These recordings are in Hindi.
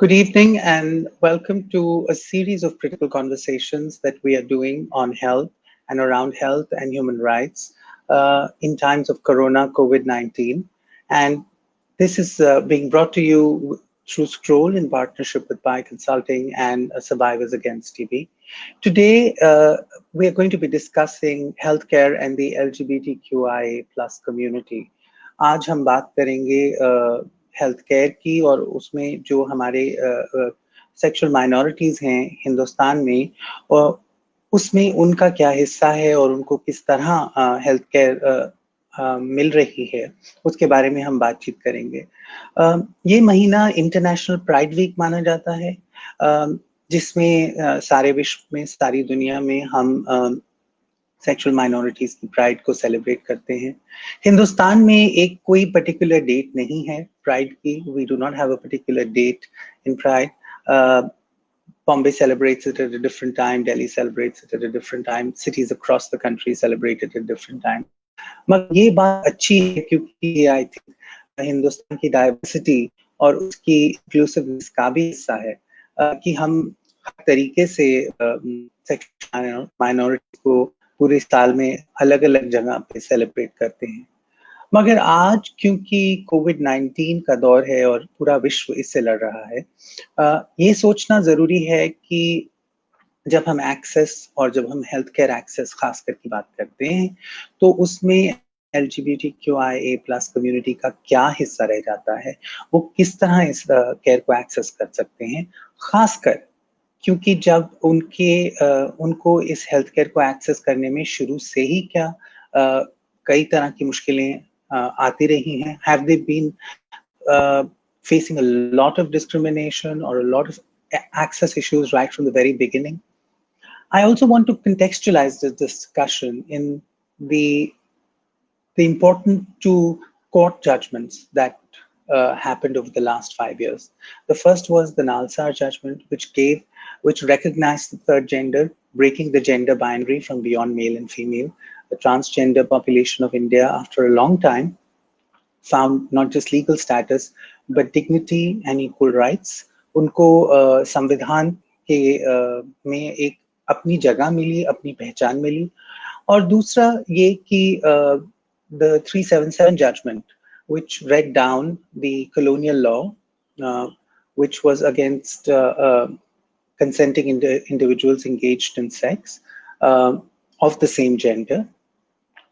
Good evening and welcome to a series of critical conversations that we are doing on health and around health and human rights in times of Corona, COVID-19. And this is being brought to you through Scroll in partnership with Pi Consulting and Survivors Against TB. Today, we are going to be discussing healthcare and the LGBTQIA plus community. आज हम बात करेंगे हेल्थ केयर की और उसमें जो हमारे सेक्सुअल माइनॉरिटीज हैं हिंदुस्तान में और उसमें उनका क्या हिस्सा है और उनको किस तरह हेल्थ केयर मिल रही है उसके बारे में हम बातचीत करेंगे। ये महीना इंटरनेशनल प्राइड वीक माना जाता है जिसमें सारे विश्व में सारी दुनिया में हम सेक्सुअल माइनॉरिटीज की प्राइड को सेलिब्रेट करते हैं। हिंदुस्तान में एक कोई पर्टिकुलर डेट नहीं है प्राइड की। We do not have a particular date in pride. Bombay celebrates it at a different time, Delhi celebrates it at a different time, cities across the country celebrate it at different time. मगर ये बात अच्छी है क्योंकि आई थिंक हिंदुस्तान की डाइवर्सिटी और उसकी इंक्लूसिवनेस का भी हिस्सा है कि हम हर तरीके से सेक्सुअल माइनॉरिटी को पूरे साल में अलग अलग जगह पे सेलिब्रेट करते हैं। मगर आज क्योंकि कोविड-19 का दौर है और पूरा विश्व इससे लड़ रहा है, ये सोचना जरूरी है कि जब हम एक्सेस और जब हम हेल्थ केयर एक्सेस खासकर की बात करते हैं तो उसमें LGBTQIA+ कम्युनिटी का क्या हिस्सा रह जाता है, वो किस तरह इस केयर को एक्सेस कर सकते हैं, खासकर क्योंकि जब उनको इस हेल्थ केयर को एक्सेस करने में शुरू से ही क्या कई तरह की मुश्किलें आती रही हैं। Have they been facing a lot of discrimination or a lot of access issues right from the very beginning? I also want to contextualize this discussion in the important two court judgments that happened over the last 5 years. The first was the Nalsar judgment, which recognized the third gender, breaking the gender binary from beyond male and female. The transgender population of India, after a long time, found not just legal status, but dignity and equal rights. उनको संविधान के में एक अपनी जगह मिली, अपनी पहचान मिली। और दूसरा ये कि the 377 judgment, which read down the colonial law, which was against consenting individuals engaged in sex of the same gender.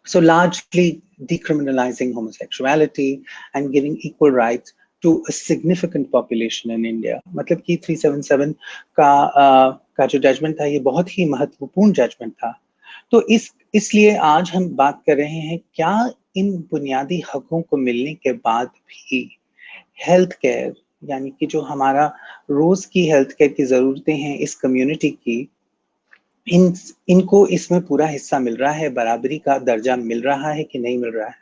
So largely decriminalizing homosexuality and giving equal rights to a significant population in India. मतलब कि 377 का जो जजमेंट था ये बहुत ही महत्वपूर्ण जजमेंट था। तो इसलिए आज हम बात कर रहे हैं क्या इन बुनियादी हकों को मिलने के बाद भी हेल्थ केयर यानी कि जो हमारा रोज की हेल्थ केयर की जरूरतें हैं इस कम्युनिटी की इनको इसमें पूरा हिस्सा मिल रहा है, बराबरी का दर्जा मिल रहा है कि नहीं मिल रहा है?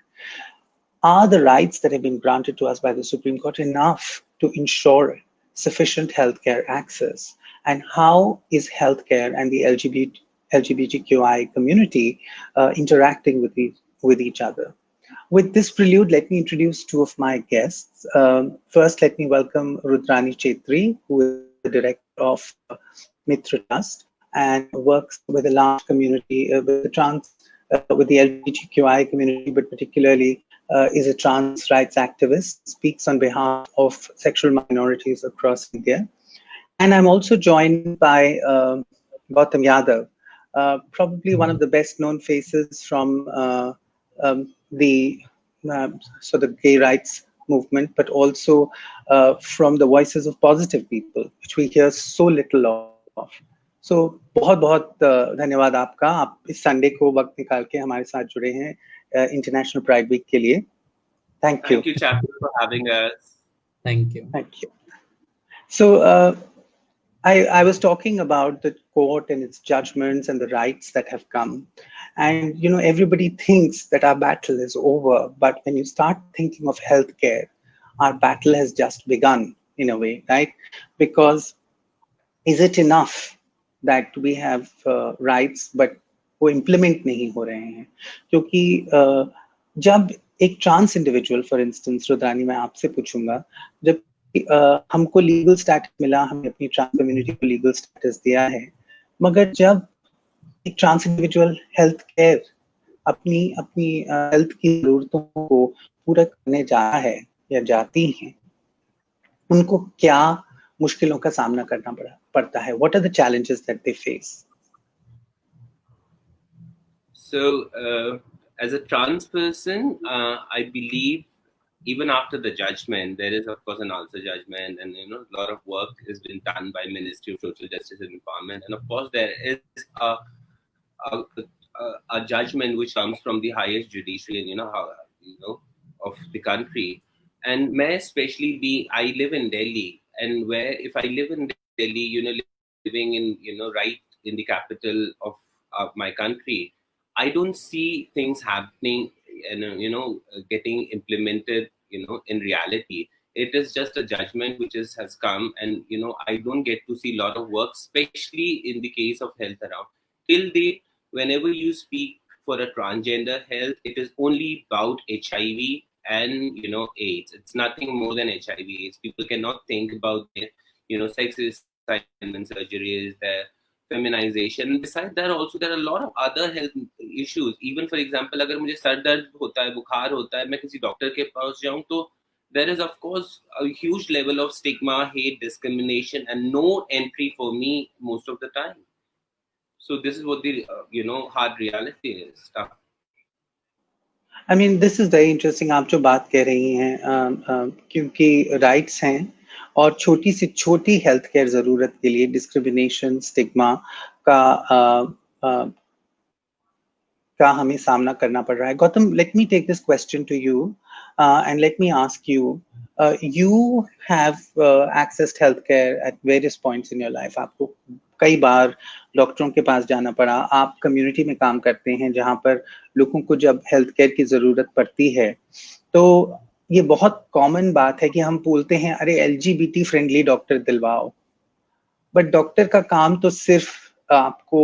Are the rights that have been granted to us by the Supreme Court enough to ensure sufficient healthcare access? And how is healthcare and the LGBTQI community interacting with each other? With this prelude, let me introduce two of my guests. First, let me welcome Rudrani Chhetri, who is the director of Mitra Trust and works with a large community, with the LGBTQI community, but particularly is a trans rights activist, speaks on behalf of sexual minorities across India. And I'm also joined by Gautam Yadav, probably one of the best known faces from the gay rights movement, but also from the voices of positive people, which we hear so little of. So बहुत धन्यवाद आपका, आप इस संडे को वक्त निकाल के हमारे साथ जुड़े हैं इंटरनेशनल प्राइड वीक के लिए। Thank you. Thank you, Chapal, for having us. Thank you. Thank you. So I was talking about the court and its judgments and the rights that have come. And, you know, everybody thinks that our battle is over. But when you start thinking of healthcare, our battle has just begun in a way, right? Because is it enough that we have rights, but वो implement नहीं हो रहे हैं? क्योंकि जब एक trans individual, for instance Rudrani, मैं आपसे पूछूंगा, जब हमको लीगल स्टेटस मिला, हमने अपनी ट्रांस कम्युनिटी को लीगल स्टेटस दिया है, मगर जब एक ट्रांस इंडिविजुअल हेल्थ केयर अपनी अपनी हेल्थ की जरूरतों को पूरा करने जा रहा है या जाती हैं, उनको क्या मुश्किलों का सामना करना पड़ता है? What are the challenges that they face? So, as a trans person, I believe even after the judgment, there is of course an also judgment, and a lot of work has been done by Ministry of Social Justice and Empowerment, and of course there is a, a judgment which comes from the highest judiciary, and of the country. And may especially be, I live in Delhi, and where if I live in Delhi, living in right in the capital of my country, I don't see things happening and getting implemented in reality. It is just a judgment which has come, and I don't get to see a lot of work, especially in the case of health around. Till date, whenever you speak for a transgender health, it is only about HIV and AIDS. It's nothing more than HIV/AIDS. People cannot think about their sex reassignment surgeries, their feminization. Besides that, also there are a lot of other health issues. Even for example, अगर मुझे सर दर्द होता है, बुखार होता है, मैं किसी डॉक्टर के पास जाऊँ तो there is of course a huge level of stigma, hate, discrimination, and no entry for me most of the time. So this is what the hard reality is. I mean, this is very interesting. आप जो बात कह रही हैं, क्योंकि राइट्स हैं और छोटी से छोटी हेल्थ केयर जरूरत के लिए डिस्क्रिमिनेशन, स्टिग्मा का हमें सामना करना पड़ रहा है. Gautam, let me take this question to you and let me ask you. You have accessed healthcare at various points in your life. आपको कई बार डॉक्टरों के पास जाना पड़ा. आप कम्युनिटी में काम करते हैं जहां पर लोगों को जब हेल्थ केयर की जरूरत पड़ती है तो ये बहुत कॉमन बात है कि हम बोलते हैं अरे LGBT फ्रेंडली डॉक्टर दिलवाओ, बट डॉक्टर का काम तो सिर्फ आपको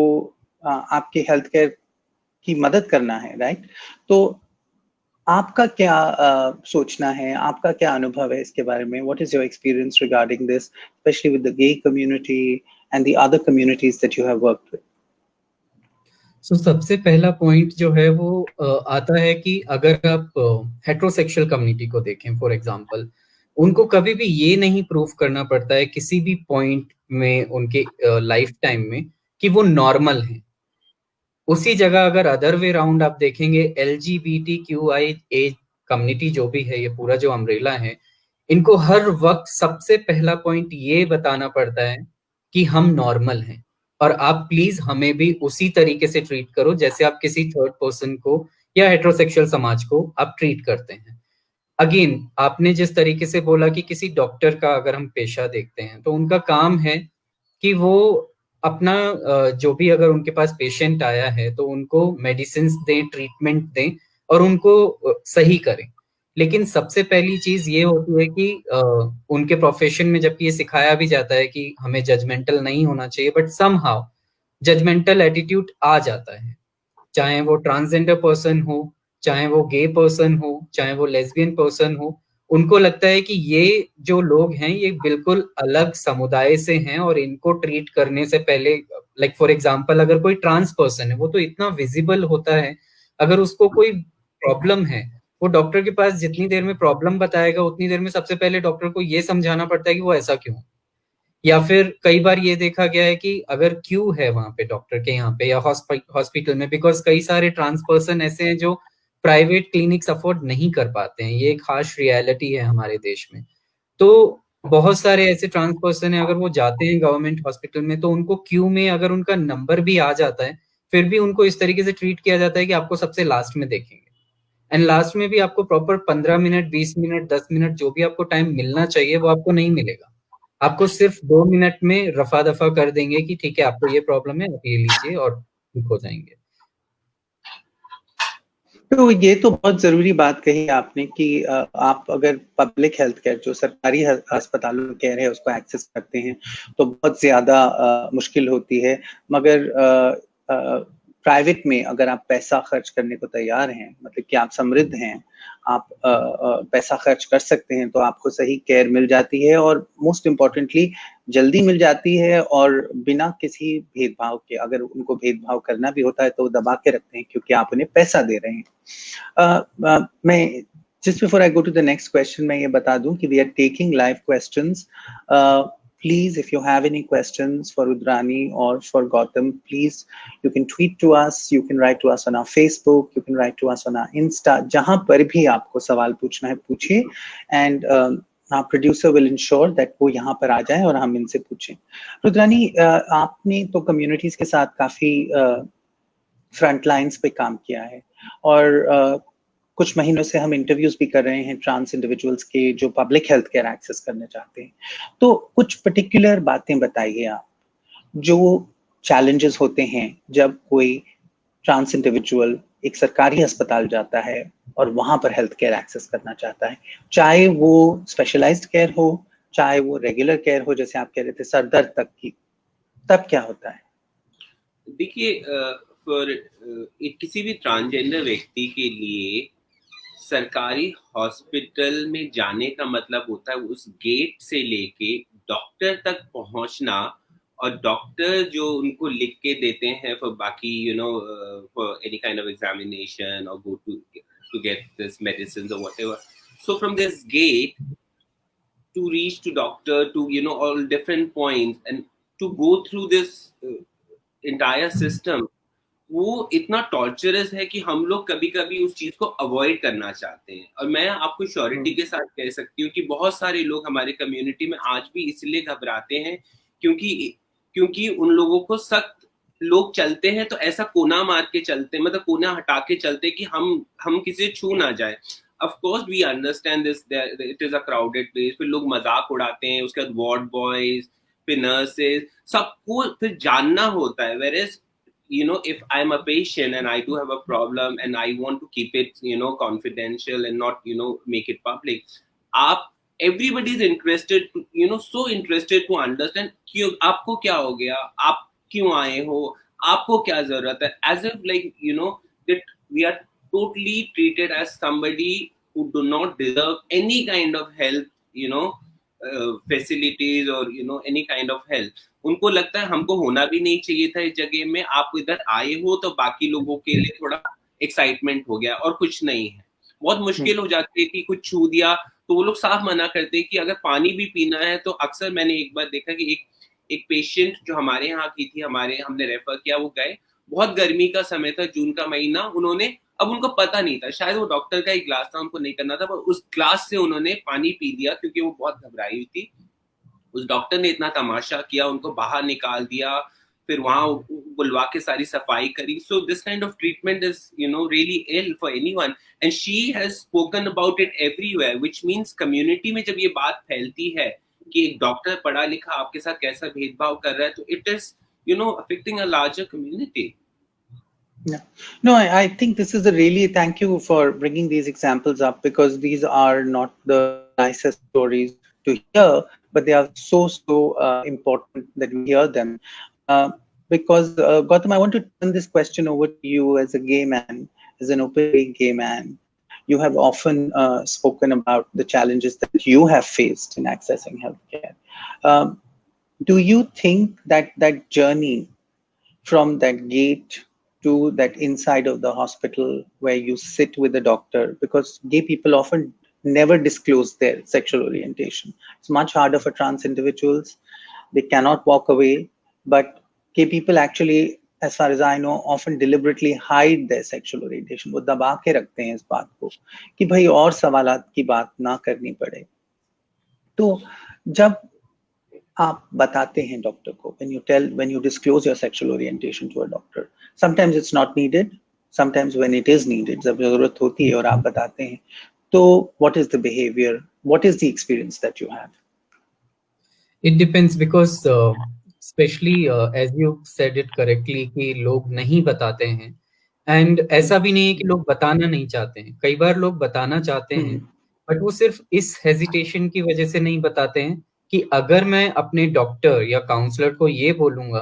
आपके हेल्थ केयर की मदद करना है, राइट? तो आपका क्या सोचना है, आपका क्या अनुभव है इसके बारे में? What is your experience regarding this, especially with the gay community and the other communities that you have worked with? So, सबसे पहला पॉइंट जो है वो आता है कि अगर आप हेट्रोसेक्सुअल कम्युनिटी को देखें फॉर एग्जांपल, उनको कभी भी ये नहीं प्रूफ करना पड़ता है किसी भी पॉइंट में उनके लाइफ टाइम में कि वो नॉर्मल हैं. उसी जगह अगर अदर वे राउंड आप देखेंगे, LGBTQIA कम्युनिटी जो भी है, ये पूरा जो अम्ब्रेला है, इनको हर वक्त सबसे पहला पॉइंट ये बताना पड़ता है कि हम नॉर्मल हैं और आप प्लीज हमें भी उसी तरीके से ट्रीट करो जैसे आप किसी थर्ड पर्सन को या हेट्रोसेक्सुअल समाज को आप ट्रीट करते हैं. अगेन, आपने जिस तरीके से बोला कि किसी डॉक्टर का अगर हम पेशा देखते हैं तो उनका काम है कि वो अपना जो भी अगर उनके पास पेशेंट आया है तो उनको मेडिसिन दें, ट्रीटमेंट दें और उनको सही करें. लेकिन सबसे पहली चीज ये होती है कि उनके प्रोफेशन में जबकि ये सिखाया भी जाता है कि हमें जजमेंटल नहीं होना चाहिए, बट समहाउ जजमेंटल एटीट्यूड आ जाता है. चाहे वो ट्रांसजेंडर पर्सन हो, चाहे वो गे पर्सन हो, चाहे वो लेस्बियन पर्सन हो, उनको लगता है कि ये जो लोग हैं ये बिल्कुल अलग समुदाय से हैं और इनको ट्रीट करने से पहले, लाइक फॉर एग्जांपल अगर कोई ट्रांस पर्सन है वो तो इतना विजिबल होता है, अगर उसको कोई प्रॉब्लम है वो डॉक्टर के पास जितनी देर में प्रॉब्लम बताएगा उतनी देर में सबसे पहले डॉक्टर को ये समझाना पड़ता है कि वो ऐसा क्यों. या फिर कई बार ये देखा गया है कि अगर क्यू है वहां पे डॉक्टर के यहाँ पे या हॉस्पिटल में, बिकॉज कई सारे ट्रांस पर्सन ऐसे हैं जो प्राइवेट क्लिनिक्स अफोर्ड नहीं कर पाते हैं. ये एक हार्श रियलिटी है हमारे देश में. तो बहुत सारे ऐसे ट्रांस पर्सन है, अगर वो जाते हैं गवर्नमेंट हॉस्पिटल में तो उनको क्यू में अगर उनका नंबर भी आ जाता है फिर भी उनको इस तरीके से ट्रीट किया जाता है कि आपको सबसे लास्ट में देखेंगे. एंड लास्ट में भी आपको प्रॉपर 15 मिनट, 20 मिनट, 10 मिनट जो भी आपको टाइम मिलना चाहिए वो आपको नहीं मिलेगा. आपको सिर्फ 2 मिनट में रफा दफा कर देंगे कि ठीक है आपको ये प्रॉब्लम है, आप ये लीजिए और ठीक हो जाएंगे. तो ये तो बहुत जरूरी बात कही आपने कि आप अगर पब्लिक हेल्थ केयर जो सरकारी अस्पतालों में केयर है उसको एक्सेस करते हैं तो बहुत ज्यादा मुश्किल होती है, मगर प्राइवेट में अगर आप पैसा खर्च करने को तैयार हैं, मतलब कि आप समृद्ध हैं, आप पैसा खर्च कर सकते हैं, तो आपको सही केयर मिल जाती है, और मोस्ट इम्पोर्टेंटली जल्दी मिल जाती है, और बिना किसी भेदभाव के। अगर उनको भेदभाव करना भी होता है तो दबा के रखते हैं, क्योंकि आप उन्हें पैसा दे रहे हैं। मैं just before I go to the next question, मैं ये बता दूं कि we are taking live questions. Please, if you have any questions for Rudrani or for Gautam, please, you can tweet to us, you can write to us on our Facebook, you can write to us on our Insta. जहां पर भी आपको सवाल पूछना है पूछिए, and our producer will ensure that वो यहाँ पर आ जाए और हम इनसे पूछें। रुद्रानी, आपने तो कम्युनिटीज के साथ काफी फ्रंट लाइन्स पे काम किया है, और कुछ महीनों से हम इंटरव्यूज भी कर रहे हैं ट्रांस इंडिविजुअल्स के जो पब्लिक हेल्थ केयर एक्सेस करना चाहते हैं। तो कुछ पर्टिकुलर बातें बताइए आप, जो चैलेंजेस होते हैं जब कोई ट्रांस इंडिविजुअल एक सरकारी अस्पताल जाता है और वहां पर हेल्थ केयर एक्सेस करना चाहता है, चाहे वो स्पेशलाइज्ड केयर हो, चाहे वो रेगुलर केयर हो, जैसे आप कह रहे थे सर दर्द तक की, तब क्या होता है? देखिए, किसी भी ट्रांसजेंडर व्यक्ति के लिए सरकारी हॉस्पिटल में जाने का मतलब होता है उस गेट से लेके डॉक्टर तक पहुंचना, और डॉक्टर जो उनको लिख के देते हैं फॉर बाकी for any kind of examination और go to get this medicine और whatever. So from this gate to reach to doctor, to all different points, and to go through this entire system, वो इतना टॉर्चरस है कि हम लोग कभी कभी उस चीज को अवॉइड करना चाहते हैं. और मैं आपको श्योरिटी के साथ कह सकती हूँ कि बहुत सारे लोग हमारे कम्युनिटी में आज भी इसलिए घबराते हैं क्योंकि उन लोगों को सख्त लोग चलते हैं तो ऐसा कोना मार के चलते, मतलब कोना हटा के चलते कि हम किसी छू ना जाए. Of course we understand this, that it is a crowded place. फिर लोग मजाक उड़ाते हैं, उसके बाद वार्ड बॉयज, फिर नर्सेज, सबको फिर जानना होता है. whereas if I'm a patient and I do have a problem and I want to keep it confidential and not make it public, everybody is interested to so interested to understand क्यों आपको क्या हो गया, आप क्यों आए हो, आपको क्या जरूरत है, as if like that we are totally treated as somebody who do not deserve any kind of health facilities or any kind of help. उनको लगता है हमको होना भी नहीं चाहिए था इस जगह में, आप इधर आए हो तो बाकी लोगों के लिए थोड़ा एक्साइटमेंट हो गया और कुछ नहीं है. बहुत मुश्किल हो जाती है कि कुछ छू दिया तो वो लोग साफ मना करते हैं कि अगर पानी भी पीना है तो अक्सर मैंने एक बार देखा कि एक पेशेंट जो हमारे यहाँ की थी, हमने रेफर किया, वो गए, बहुत गर्मी का समय था, जून का महीना, अब उनको पता नहीं था, शायद वो डॉक्टर का एक ग्लास था, उनको नहीं करना था, पर उस ग्लास से उन्होंने पानी पी लिया क्योंकि वो बहुत घबराई हुई थी. उस डॉक्टर ने इतना तमाशा किया, उनको बाहर निकाल दिया, फिर वहां बुलवा के सारी सफाई करी. So this kind of treatment is really ill for anyone, and she has spoken about it everywhere, which means community में जब ये बात फैलती है कि एक डॉक्टर पढ़ा लिखा आपके साथ कैसा भेदभाव कर रहा है, तो it is affecting a larger community. Yeah. No, I think this is a really, thank you for bringing these examples up, because these are not the nicest stories to hear, but they are so important that we hear them. Because Gautam, I want to turn this question over to you as a gay man, as an openly gay man. You have often spoken about the challenges that you have faced in accessing healthcare. Do you think that journey from that gate to that inside of the hospital where you sit with the doctor, because gay people often never disclose their sexual orientation, it's much harder for trans individuals, they cannot walk away, but gay people actually, as far as I know, often deliberately hide their sexual orientation. वो दबा के रखते हैं इस बात को कि भाई और सवालात की बात ना करनी पड़े. तो जब आप बताते हैं डॉक्टर को, when you disclose your sexual orientation to a doctor, sometimes it's not needed, sometimes when it is needed, जब जरूरत होती है और आप बताते हैं, तो what is the behavior, what is the experience that you have? It depends, because especially as you said it correctly कि लोग नहीं बताते हैं, and ऐसा भी नहीं है कि लोग बताना नहीं चाहते हैं. कई बार लोग बताना चाहते हैं, बट वो सिर्फ इस हेजिटेशन की वजह से नहीं बताते हैं कि अगर मैं अपने डॉक्टर या काउंसलर को ये बोलूंगा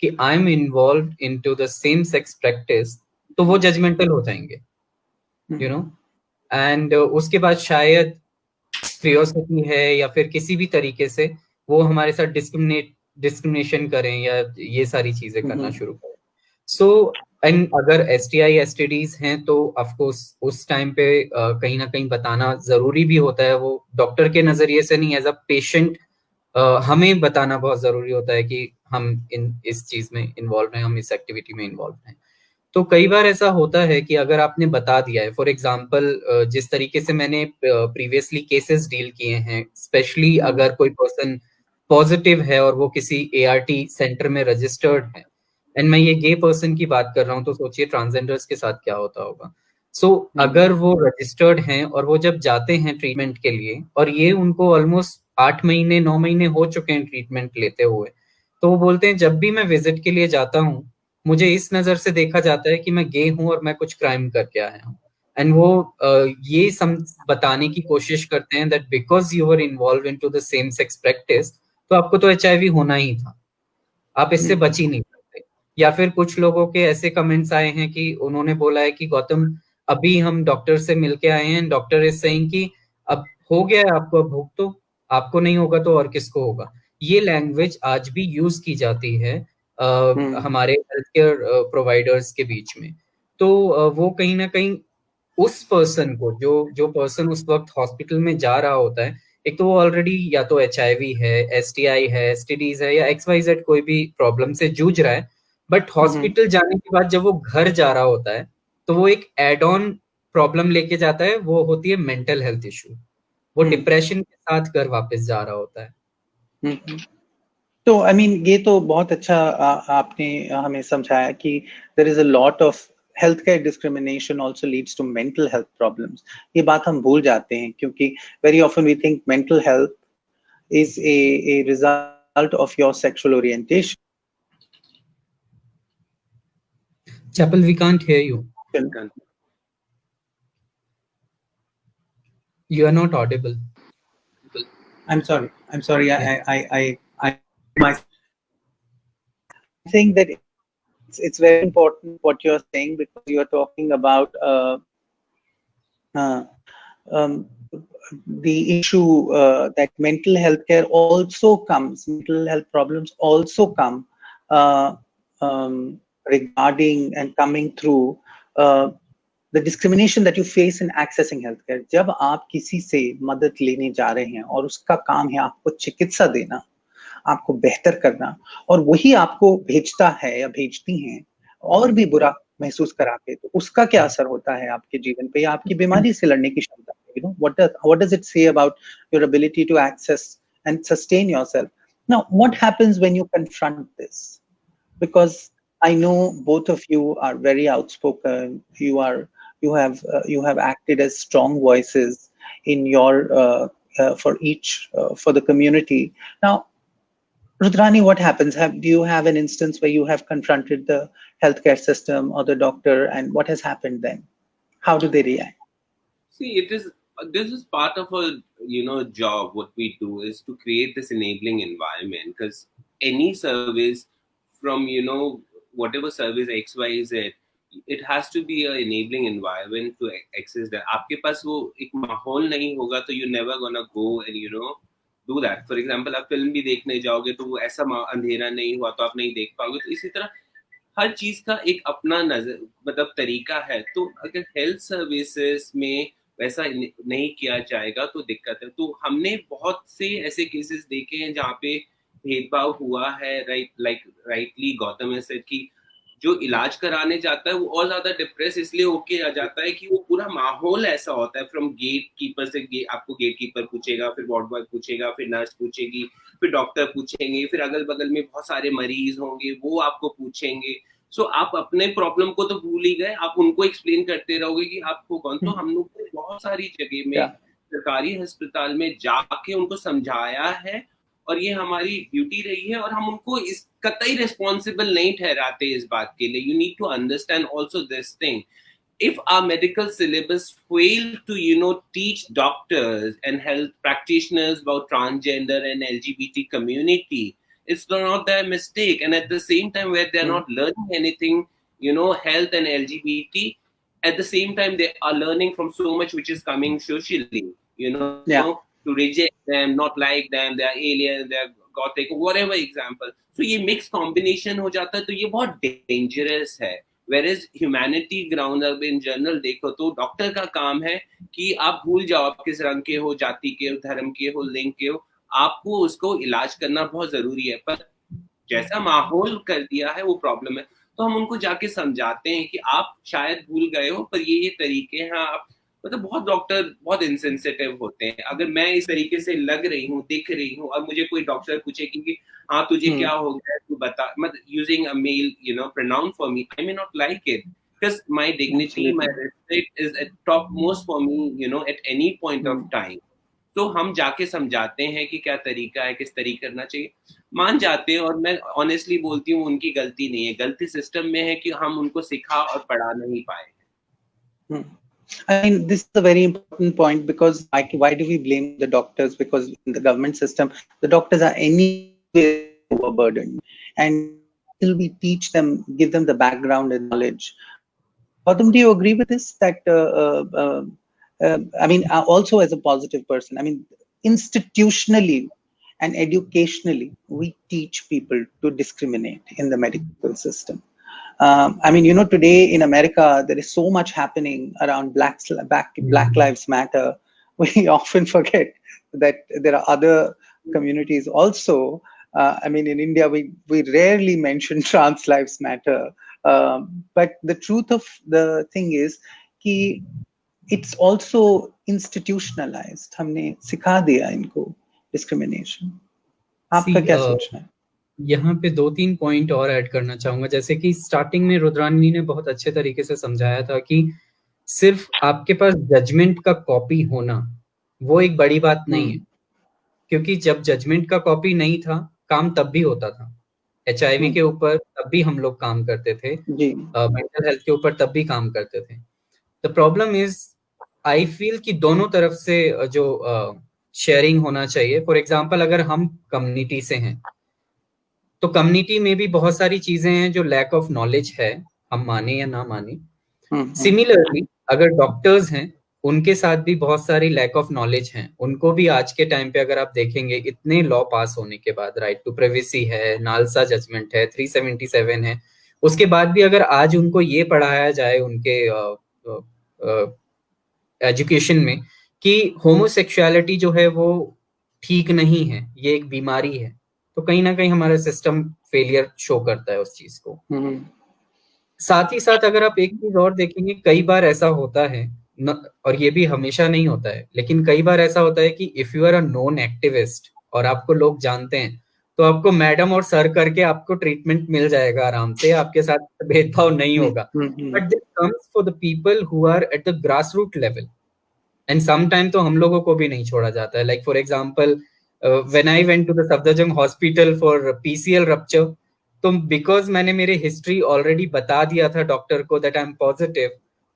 कि I am involve into the same sex practice, तो वो जजमेंटल हो जाएंगे, यू नो। एंड उसके बाद शायद क्यूरियोसिटी है या फिर किसी भी तरीके से वो हमारे साथ डिस्क्रिमिनेशन करें या ये सारी चीजें करना शुरू करें। सो एंड अगर STI STDs हैं तो ऑफ कोर्स उस टाइम पे कहीं ना कहीं बताना जरूरी भी होता है, वो डॉक्टर के नजरिए से नहीं, एज अ पेशेंट हमें बताना बहुत जरूरी होता है कि हम इस चीज में इन्वॉल्व हैं, हम इस एक्टिविटी में इन्वॉल्व हैं। तो कई बार ऐसा होता है कि अगर आपने बता दिया है, फॉर एग्जाम्पल जिस तरीके से मैंने प्रीवियसली केसेस डील किए हैं, स्पेशली अगर कोई पर्सन पॉजिटिव है और वो किसी ART सेंटर में रजिस्टर्ड है, एंड मैं ये गे पर्सन की बात कर रहा हूँ, तो सोचिए ट्रांसजेंडर्स के साथ क्या होता होगा। सो अगर वो रजिस्टर्ड हैं और वो जब जाते हैं ट्रीटमेंट के लिए, और ये उनको ऑलमोस्ट 8 महीने 9 महीने हो चुके हैं ट्रीटमेंट लेते हुए, तो वो बोलते हैं जब भी मैं विजिट के लिए जाता हूँ मुझे इस नजर से देखा जाता है कि मैं गे हूं और मैं कुछ क्राइम करके आया हूँ। एंड वो ये बताने की कोशिश करते हैं that because you were involve into the same sex practice, तो आपको तो HIV होना ही था, आप इससे बच ही नहीं सकते। या फिर कुछ लोगों के ऐसे कमेंट्स आए हैं कि उन्होंने बोला है कि गौतम अभी हम डॉक्टर से मिलके आए हैं, डॉक्टर इज सेइंग कि अब हो गया है आपको, अब भोग तो आपको नहीं होगा तो और किसको होगा। ये लैंग्वेज आज भी यूज की जाती है हमारे हेल्थ केयर प्रोवाइडर्स के बीच में। तो वो कहीं ना कहीं उस पर्सन को, जो पर्सन उस वक्त हॉस्पिटल में जा रहा होता है, एक तो वो ऑलरेडी या तो HIV है, STI है, STDs है, या XYZ कोई भी प्रॉब्लम से जूझ रहा है, बट हॉस्पिटल जाने के बाद जब वो घर जा रहा होता है तो वो एक एड ऑन प्रॉब्लम लेके जाता है, वो होती है मेंटल हेल्थ इशू। वो डिप्रेशन के साथ घर वापस जा रहा होता है। तो आई मीन ये तो बहुत अच्छा आपने हमें समझाया कि there is a lot of healthcare discrimination also leads to mental health problems. ये बात हम भूल जाते हैं क्योंकि very often we think mental health is a result of your sexual orientation. Chapal, we can't hear you. You are not audible. I'm sorry. Yeah. I think that it's very important what you're saying, because you're talking about the issue that mental health care also comes, mental health problems also come regarding and coming through the discrimination that you face in accessing healthcare. जब आप किसी से मदद लेने जा रहे हैं और उसका काम है आपको चिकित्सा देना, आपको बेहतर करना, और वही आपको भेजता है या भेजती हैं और भी बुरा महसूस करा के, तो उसका क्या असर होता है आपके जीवन पे या आपकी बीमारी से लड़ने की क्षमता पे? You know, what does it say about your ability to access and sustain yourself? Now, what happens when you confront this? Because I know both of you are very outspoken. You have acted as strong voices in your for the community. Now, Rudrani, what happens? Do you have an instance where you have confronted the healthcare system or the doctor, and what has happened then? How do they react? See, this is part of a job. What we do is to create this enabling environment, because any service from whatever service XYZ, it has to be an enabling environment to access that. आपके पास वो एक माहौल नहीं होगा तो you never gonna go and do that. For example, आप फिल्म भी देखने जाओगे तो वो ऐसा अंधेरा नहीं हुआ तो आप नहीं देख पाओगे। तो इसी तरह हर चीज का एक अपना मतलब तरीका है। तो अगर हेल्थ सर्विसेज में वैसा नहीं किया जाएगा तो दिक्कत है। तो हमने बहुत से ऐसे केसेस देखे हैं जहाँ पे भेदभाव हुआ है। राइटली गौतम ने सेड कि जो इलाज कराने जाता है वो और ज्यादा डिप्रेस इसलिए होके आ जाता है कि वो पूरा माहौल ऐसा होता है। फ्रॉम गेट कीपर से आपको गेट कीपर पूछेगा, फिर वार्ड बॉय पूछेगा, फिर नर्स पूछेगी, फिर डॉक्टर पूछेंगे, फिर अगल बगल में बहुत सारे मरीज होंगे वो आपको पूछेंगे। सो आप अपने प्रॉब्लम को तो भूल ही गए, आप उनको एक्सप्लेन करते रहोगे कि आपको कौन। तो हम लोग बहुत सारी जगह में सरकारी अस्पताल में जाके उनको समझाया है और ये हमारी ड्यूटी रही है, और हम उनको इस कतई रिस्पॉन्सिबल नहीं ठहराते इस बात के लिए। You need to understand also this thing. If our medical syllabus fail to teach doctors and health practitioners about transgender and LGBT community, it's not their mistake. And at the same time, where they're not learning anything, health and LGBT, at the same time, they are learning from so much which is coming socially, Yeah. to reject them, not like them, they are alien, they are gothic, whatever example. So ये mixed combination हो जाता है, तो ये बहुत dangerous है. Whereas humanity ground up in general देखो तो डॉक्टर का काम है कि आप भूल जाओ आप किस रंग के हो, जाति के हो, धर्म के हो, लिंग के हो, आपको उसको इलाज करना बहुत जरूरी है. पर जैसा माहौल कर दिया है वो प्रॉब्लम है. तो हम उनको जाके समझाते हैं कि आप शायद भूल गए हो, पर ये तरीके हैं. आप मतलब बहुत डॉक्टर बहुत इंसेंसिटिव होते हैं. अगर मैं इस तरीके से लग रही हूँ, दिख रही हूँ, और मुझे कोई डॉक्टर पूछे कि हाँ तुझे क्या हो गया, तू बता, मतलब using a male pronoun for me, I may not like it, because my dignity, my respect is at top most for me, at any point of time. तो हम जाके समझाते हैं कि क्या तरीका है, किस तरीके करना चाहिए, मान जाते हैं. और मैं ऑनेस्टली बोलती हूँ उनकी गलती नहीं है, गलती सिस्टम में है कि हम उनको सिखा और पढ़ा नहीं पाए. I mean, this is a very important point, because why do we blame the doctors? Because in the government system, the doctors are anyway overburdened, and till we teach them, give them the background and knowledge. Gautam, do you agree with this? That I mean, also as a positive person, I mean, institutionally and educationally, we teach people to discriminate in the medical system. I mean, today in America, there is so much happening around Black Lives Matter. We often forget that there are other communities also. I mean, in India, we rarely mention Trans Lives Matter. But the truth of the thing is कि it's also institutionalized. हमने सिखा दिया इनको discrimination. आपका क्या सोचना है? यहाँ पे 2-3 पॉइंट और ऐड करना चाहूंगा. जैसे कि स्टार्टिंग में रुद्रानी ने बहुत अच्छे तरीके से समझाया था कि सिर्फ आपके पास जजमेंट का कॉपी होना वो एक बड़ी बात नहीं है, क्योंकि जब जजमेंट का कॉपी नहीं था, काम तब भी होता था. HIV के ऊपर तब भी हम लोग काम करते थे, मेंटल हेल्थ के ऊपर तब भी काम करते थे. The problem is, I feel कि दोनों तरफ से जो शेयरिंग होना चाहिए. फॉर एग्जाम्पल, अगर हम कम्युनिटी से हैं तो कम्युनिटी में भी बहुत सारी चीजें हैं जो लैक ऑफ नॉलेज है, हम माने या ना माने. सिमिलरली अगर डॉक्टर्स हैं, उनके साथ भी बहुत सारी लैक ऑफ नॉलेज हैं. उनको भी आज के टाइम पे अगर आप देखेंगे, इतने लॉ पास होने के बाद, राइट टू प्राइवेसी है, नालसा जजमेंट है, 377 है, उसके बाद भी अगर आज उनको ये पढ़ाया जाए उनके एजुकेशन में कि होमोसेक्सुअलिटी जो है वो ठीक नहीं है, ये एक बीमारी है, तो कहीं ना कहीं हमारा सिस्टम फेलियर शो करता है उस चीज को. साथ ही साथ अगर आप एक चीज और देखेंगे, कई बार ऐसा होता है और ये भी हमेशा नहीं होता है, लेकिन कई बार ऐसा होता है कि if you are a known activist और आपको लोग जानते हैं, तो आपको मैडम और सर करके आपको ट्रीटमेंट मिल जाएगा आराम से, आपके साथ भेदभाव नहीं होगा. But this comes for the people who are at the grass root level, and sometime तो हम लोगों को भी नहीं छोड़ा जाता है. Like for example, when I went to the Safdarjung hospital for PCL rupture, तो बिकॉज मैंने मेरे हिस्ट्री ऑलरेडी बता दिया था डॉक्टर को दैट आई एम पॉजिटिव,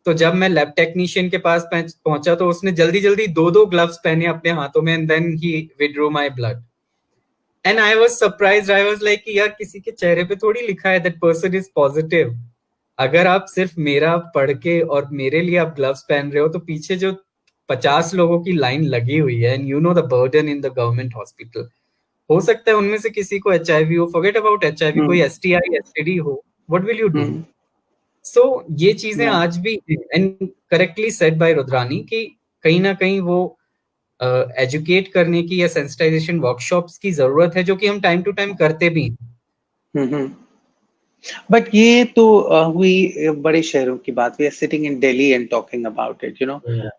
तो जब मैं लैब टेक्नीशियन के पास पहुंचा तो उसने जल्दी जल्दी 2 ग्लव्स पहने अपने हाथों में, and then he withdrew my blood. And I was surprised. I was like यार, किसी के चेहरे पे थोड़ी लिखा है दैट पर्सन इज पॉजिटिव. अगर आप सिर्फ मेरा पढ़ के और मेरे लिए आप ग्लव्स पहन रहे हो, तो पीछे जो 50 लोगों की लाइन लगी हुई है, and you know the burden in the government hospital, हो सकता है उनमें से किसी को HIV हो, फॉरगेट अबाउट HIV, कोई STI STD हो, व्हाट विल यू डू? सो ये चीजें आज भी, and correctly said bye Rudrani, कि कहीं ना कहीं वो एजुकेट करने की या सेंसिटाइजेशन वर्कशॉप्स की जरूरत है, जो कि हम टाइम टू टाइम करते भी हैं. बट ये तो हुई बड़े शहरों की बात. We are sitting in Delhi and talking about it,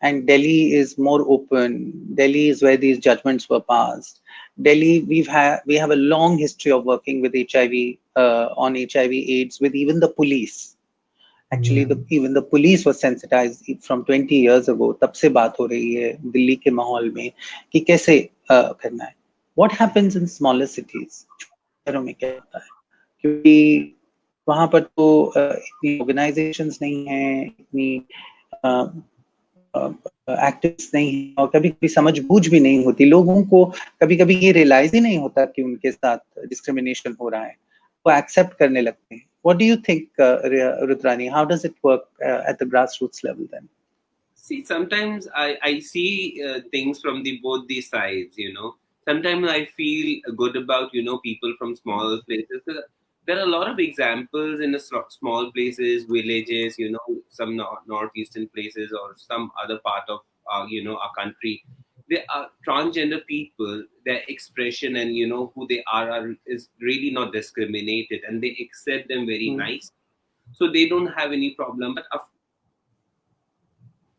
and Delhi is more open. Delhi is where these judgments were passed. Delhi, we have a long history of working with HIV, on HIV/AIDS, with even the police. Actually, even the police was sensitized from 20 years ago. तब से बात हो रही है दिल्ली के माहौल में कि कैसे करना है. What happens in smaller cities? शहरों में क्या होता है? क्योंकि वहाँ पर तो इतनी ऑर्गेनाइजेशंस नहीं हैं, इतनी एक्टिविस्ट नहीं है, और कभी कभी समझ बूझ भी नहीं होती लोगों को, कभी कभी ये रियलाइज ही नहीं होता कि उनके साथ डिस्क्रिमिनेशन हो रहा है, वो एक्सेप्ट करने लगते हैं. What do you think, Rudrani? How does it work at the grassroots level then? See, sometimes I see things from both these sides, Sometimes I feel good about, people from small places. There are a lot of examples in the small places, villages, some northeastern places or some other part of, our country. They are transgender people, their expression and, who they are is really not discriminated, and they accept them very nice. So they don't have any problem. But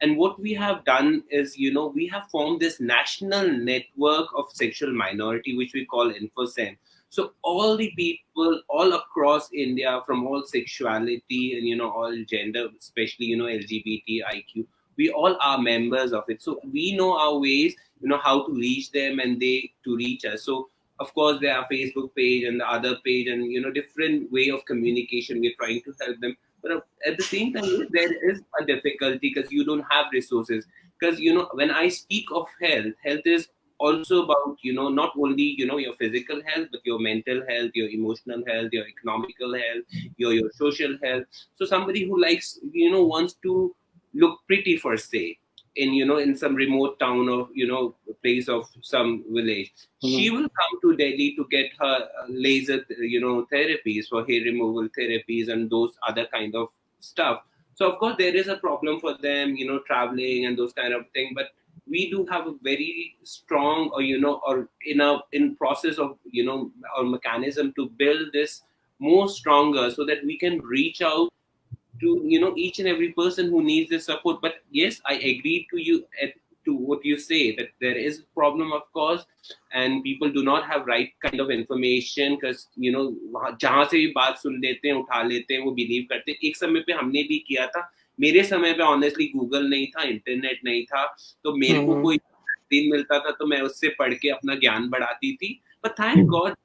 and what we have done is, we have formed this national network of sexual minority, which we call InfoSem. So all the people all across India, from all sexuality and, all gender, especially, LGBTIQ, we all are members of it. So we know our ways, how to reach them and they to reach us. So of course, there are Facebook page and the other page and, different way of communication. We're trying to help them. But at the same time, there is a difficulty because you don't have resources. Because, when I speak of health is also about, not only, your physical health, but your mental health, your emotional health, your economical health, your social health. So somebody who likes, wants to look pretty per se, in some remote town or, place of some village, she will come to Delhi to get her laser, therapies for hair removal therapies and those other kind of stuff. So of course there is a problem for them, traveling and those kind of thing. But we do have a very strong, or or in process of, our mechanism to build this more stronger so that we can reach out to, each and every person who needs this support. But yes, I agree to what you say, that there is a problem, of course, and people do not have right kind of information because, जहाँ से भी बात सुन लेते हैं, उठा लेते हैं, वो बिलीव करते हैं. एक समय पे हमने भी किया था. मेरे समय पे ऑनेस्टली गूगल नहीं था, इंटरनेट नहीं था, तो मेरे को कोई दिन मिलता था तो मैं उससे पढ़ के अपना ज्ञान बढ़ाती थी. But thank God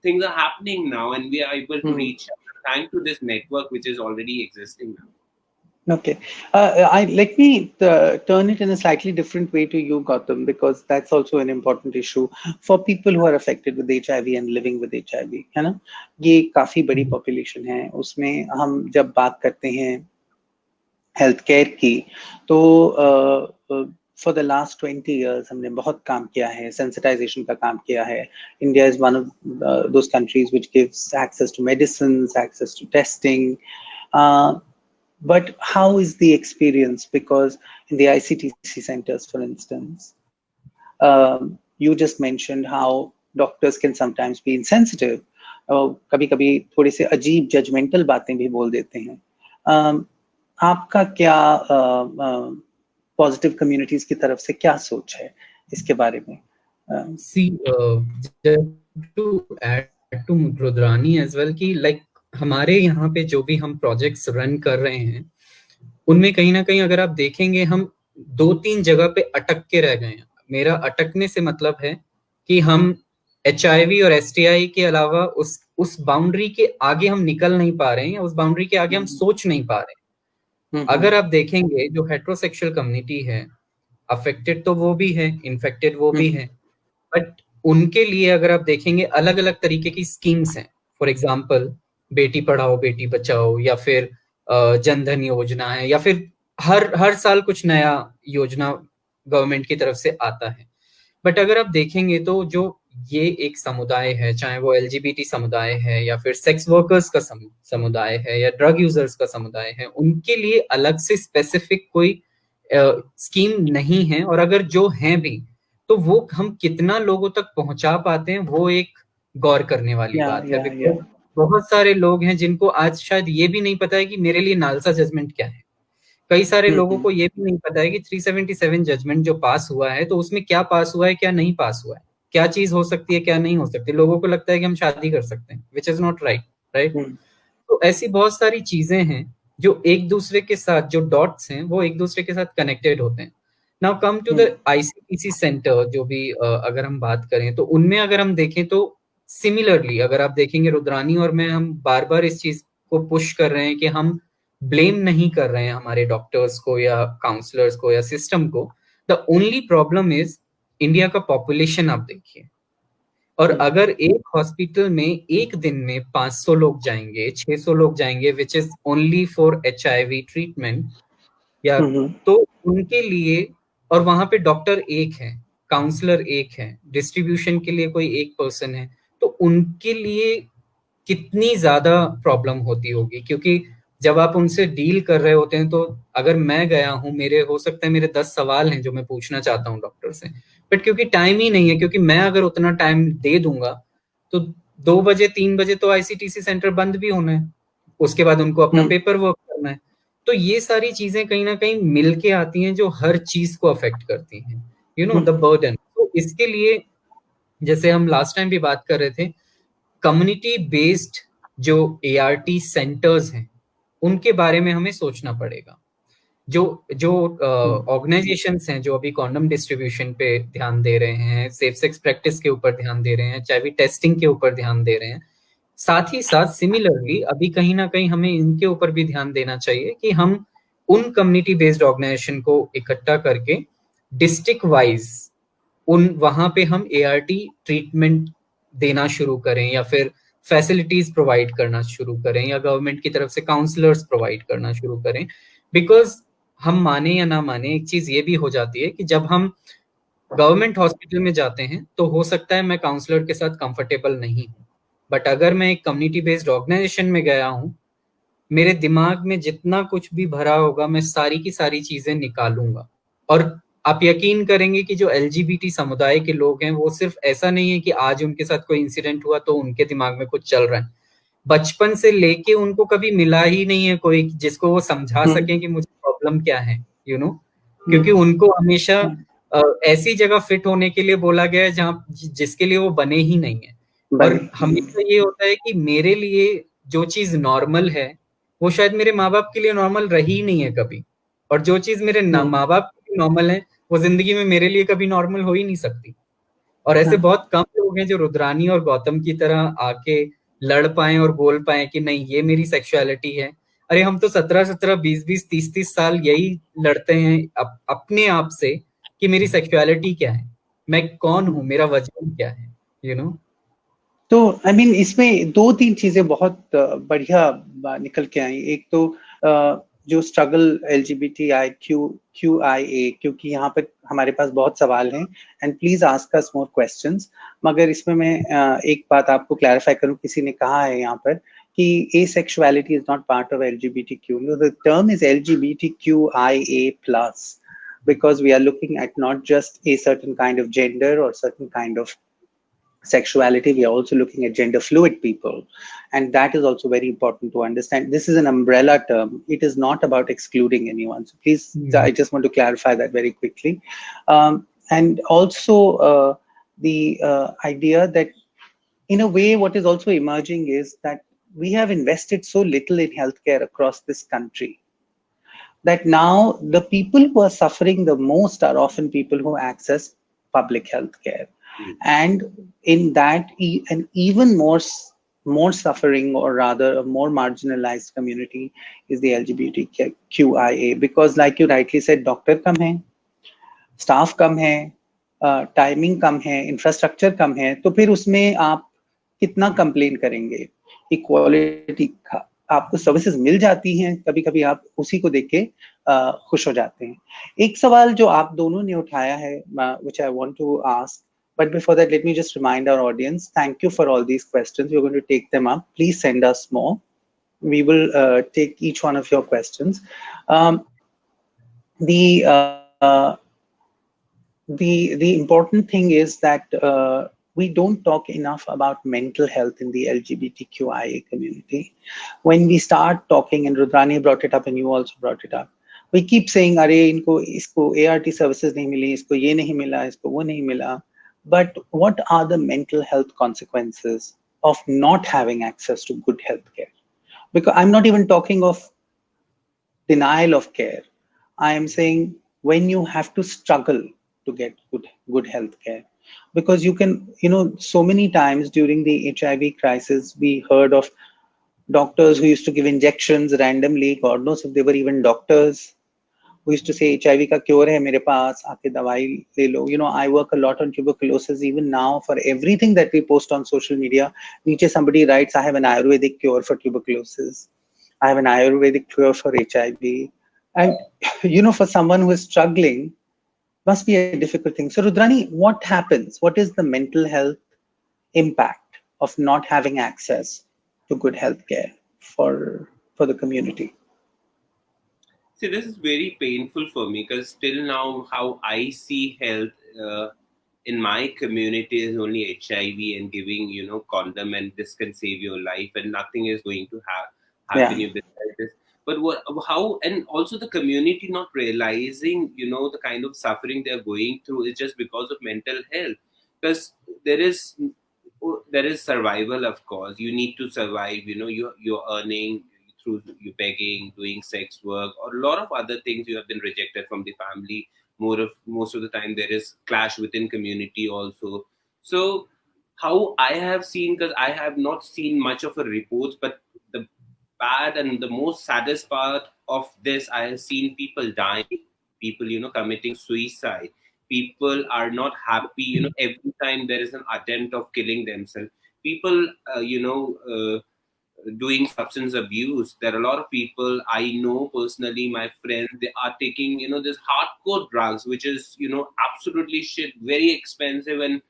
things are happening now and we are able to reach out thanks to this network which is already existing now. Okay. Let me turn it in a slightly different way to you, Gautam, because that's also an important issue for people who are affected with HIV and living with HIV. है ना? ये काफी बड़ी population है. उसमें हम जब बात करते हैं हेल्थ केयर की, तो for the last 20 years हमने बहुत काम किया है, sensitization का काम किया है. India is one of those countries which gives access to medicines, access to testing. But how is the experience? Because in the ICTC centers, for instance, you just mentioned how doctors can sometimes be insensitive. कभी-कभी थोड़ी से अजीब judgmental बातें भी बोल देते हैं. आपका क्या पॉजिटिव कम्युनिटीज की तरफ से क्या सोच है इसके बारे में? See, to add to Rudrani as well कि like हमारे यहाँ पे जो भी हम प्रोजेक्ट्स रन कर रहे हैं, उनमें कहीं ना कहीं अगर आप देखेंगे हम 2-3 जगह पे अटक के रह गए हैं. मेरा अटकने से मतलब है कि हम HIV और STI के अलावा उस बाउंड्री के आगे हम निकल नहीं पा रहे हैं, या उस बाउंड्री के आगे हम सोच नहीं पा रहे हैं. अगर आप देखेंगे जो हेट्रोसेक्सुअल कम्युनिटी है, अफेक्टेड तो वो भी है, इन्फेक्टेड वो भी है, बट उनके लिए अगर आप देखेंगे अलग अलग तरीके की स्कीम्स हैं. फॉर एग्जाम्पल बेटी पढ़ाओ बेटी बचाओ, या फिर जनधन योजना है, या फिर हर साल कुछ नया योजना गवर्नमेंट की तरफ से आता है. बट अगर आप देखेंगे तो जो ये एक समुदाय है, चाहे वो LGBT समुदाय है, या फिर सेक्स वर्कर्स का समुदाय है, या ड्रग यूजर्स का समुदाय है, उनके लिए अलग से स्पेसिफिक कोई स्कीम नहीं है. और अगर जो हैं भी, तो वो हम कितना लोगों तक पहुंचा पाते हैं, वो एक गौर करने वाली बात है. बहुत सारे लोग हैं जिनको आज शायद ये भी नहीं पता है कि मेरे लिए नालसा जजमेंट क्या है. कई सारे लोगों को ये भी नहीं पता है कि 377 जजमेंट जो पास हुआ है, तो उसमें क्या पास हुआ है, क्या नहीं पास हुआ है, क्या चीज हो सकती है, क्या नहीं हो सकती. लोगों को लगता है कि हम शादी कर सकते हैं, विच इज नॉट राइट. तो ऐसी बहुत सारी चीजें हैं जो एक दूसरे के साथ, जो डॉट्स हैं वो एक दूसरे के साथ कनेक्टेड होते हैं. Now come to the ICTC centre, जो भी अगर हम बात करें तो उनमें अगर हम देखें तो सिमिलरली, अगर आप देखेंगे रुद्रानी और मैं, हम बार बार इस चीज को पुश कर रहे हैं कि हम ब्लेम नहीं कर रहे हैं हमारे डॉक्टर्स को या काउंसलर्स को या सिस्टम को। The only problem is India का पॉपुलेशन आप देखिए, और अगर एक हॉस्पिटल में एक दिन में 500 लोग जाएंगे, 600 लोग जाएंगे, which is only for HIV treatment, या तो उनके लिए, और वहां पे डॉक्टर एक है, काउंसलर एक है, डिस्ट्रीब्यूशन के लिए कोई एक पर्सन है, तो उनके लिए कितनी ज्यादा प्रॉब्लम होती होगी। क्योंकि जब आप उनसे डील कर रहे होते हैं, तो अगर मैं गया हूं, मेरे हो सकता है मेरे 10 सवाल हैं जो मैं पूछना चाहता हूं डॉक्टर से, बट क्योंकि टाइम ही नहीं है, क्योंकि मैं अगर उतना टाइम दे दूंगा तो 2 बजे 3 बजे तो ICTC सेंटर बंद भी होना है, उसके बाद उनको अपना पेपर वर्क करना है। तो ये सारी चीजें कहीं ना कहीं मिल के आती हैं जो हर चीज को अफेक्ट करती हैं, द बर्डन। तो इसके लिए जैसे हम लास्ट टाइम भी बात कर रहे थे, कम्युनिटी बेस्ड जो ART सेंटर्स हैं उनके बारे में हमें सोचना पड़ेगा। जो जो ऑर्गेनाइजेशंस हैं जो अभी कॉन्डम डिस्ट्रीब्यूशन पे ध्यान दे रहे हैं, सेफ सेक्स प्रैक्टिस के ऊपर ध्यान दे रहे हैं, HIV टेस्टिंग के ऊपर ध्यान दे रहे हैं, साथ ही साथ सिमिलरली अभी कहीं ना कहीं हमें इनके ऊपर भी ध्यान देना चाहिए कि हम उन कम्युनिटी बेस्ड ऑर्गेनाइजेशन को इकट्ठा करके डिस्ट्रिक्ट वाइज उन वहां पे हम ART ट्रीटमेंट देना शुरू करें, या फिर फैसिलिटीज प्रोवाइड करना शुरू करें, या गवर्नमेंट की तरफ से काउंसलर्स प्रोवाइड करना शुरू करें। बिकॉज हम माने या ना माने, एक चीज ये भी हो जाती है कि जब हम गवर्नमेंट हॉस्पिटल में जाते हैं तो हो सकता है मैं काउंसलर के साथ कंफर्टेबल नहीं हूँ, बट अगर मैं एक कम्युनिटी बेस्ड ऑर्गेनाइजेशन में गया हूँ, मेरे दिमाग में जितना कुछ भी भरा होगा मैं सारी की सारी चीजें निकालूंगा। और आप यकीन करेंगे कि जो LGBT समुदाय के लोग हैं, वो सिर्फ ऐसा नहीं है कि आज उनके साथ कोई इंसिडेंट हुआ तो उनके दिमाग में कुछ चल रहा है, बचपन से लेके उनको कभी मिला ही नहीं है कोई जिसको वो समझा सके कि मुझे प्रॉब्लम क्या है, क्योंकि उनको हमेशा ऐसी जगह फिट होने के लिए बोला गया है जहाँ जिसके लिए वो बने ही नहीं है। और हमेशा ये होता है कि मेरे लिए जो चीज नॉर्मल है वो शायद मेरे माँ बाप के लिए नॉर्मल रही ही नहीं है कभी, और जो चीज मेरे माँ बाप के लिए नॉर्मल है वो जिंदगी में मेरे लिए कभी नॉर्मल हो ही नहीं सकती। और ऐसे बहुत कम लोग हैं जो रुद्रानी और गौतम की तरह आके लड़ पाए और बोल पाए कि नहीं ये मेरी सेक्सुअलिटी है। अरे हम तो 17-17, 20-20, 30-30 साल यही लड़ते हैं अपने आप से कि मेरी सेक्सुअलिटी क्या है, मैं कौन हूँ, मेरा वजन क्या है, तो आई मीन इसमें 2-3 चीजें बहुत बढ़िया निकल के आई। एक तो जो स्ट्रगल LGBTIQIA, क्योंकि यहाँ पर हमारे पास बहुत सवाल हैं, and please ask us more questions. मगर इसमें मैं एक बात आपको क्लैरिफाई करूं, किसी ने कहा है यहाँ पर कि asexuality is not part of LGBTQ. No, the term is LGBTQIA+, because we are looking at not just a certain kind of gender or certain kind of sexuality, we are also looking at gender fluid people, and that is also very important to understand. This is an umbrella term, it is not about excluding anyone, so please, I just want to clarify that very quickly. And also the idea that in a way what is also emerging is that we have invested so little in healthcare across this country that now the people who are suffering the most are often people who access public health care. And in that, an even more suffering, or rather a more marginalized community, is the LGBTQIA, because like you rightly said, doctor kam hai, staff kam hai, timing kam hai, infrastructure kam hai, तो फिर उसमें आप कितना कंप्लेन करेंगे। इक्वालिटी, आपको सर्विसेज मिल जाती हैं, कभी कभी आप उसी को देख के खुश हो जाते हैं। एक सवाल जो आप दोनों ने उठाया है, which I want to ask, but before that let me just remind our audience, thank you for all these questions, we're going to take them up, please send us more, we will take each one of your questions. The important thing is that we don't talk enough about mental health in the LGBTQIA community. When we start talking, and Rudrani brought it up and you also brought it up, we keep saying, "Arey, isko ART services nahi mili, isko ye nahi mila, isko wo nahi mila." But what are the mental health consequences of not having access to good health care? Because I'm not even talking of denial of care. I am saying when you have to struggle to get good health care. Because you can, so many times during the HIV crisis, we heard of doctors who used to give injections randomly, God knows if they were even doctors, who used to say HIV का cure है मेरे पास, आके दवाई ले लो. You know, I work a lot on tuberculosis. Even now, for everything that we post on social media, नीचे somebody writes, I have an Ayurvedic cure for tuberculosis. I have an Ayurvedic cure for HIV. And, you know, for someone who is struggling, must be a difficult thing. So, Rudrani, what happens? What is the mental health impact of not having access to good health care for the community? See, this is very painful for me because till now, how I see health in my community is only HIV and giving, condom, and this can save your life, and nothing is going to happen Yeah. you besides this. But how, and also the community not realizing, the kind of suffering they're going through is just because of mental health. Because there is survival, of course. You need to survive. You're earning through you begging, doing sex work, or a lot of other things. You have been rejected from the family. Most of the time, there is clash within community also. So, how I have seen, because I have not seen much of a reports, but the bad and the most saddest part of this, I have seen people dying, people committing suicide. People are not happy. Every time there is an attempt of killing themselves, people doing substance abuse. There are a lot of people I know personally, my friends, they are taking this hardcore drugs, which is absolutely shit, very expensive, and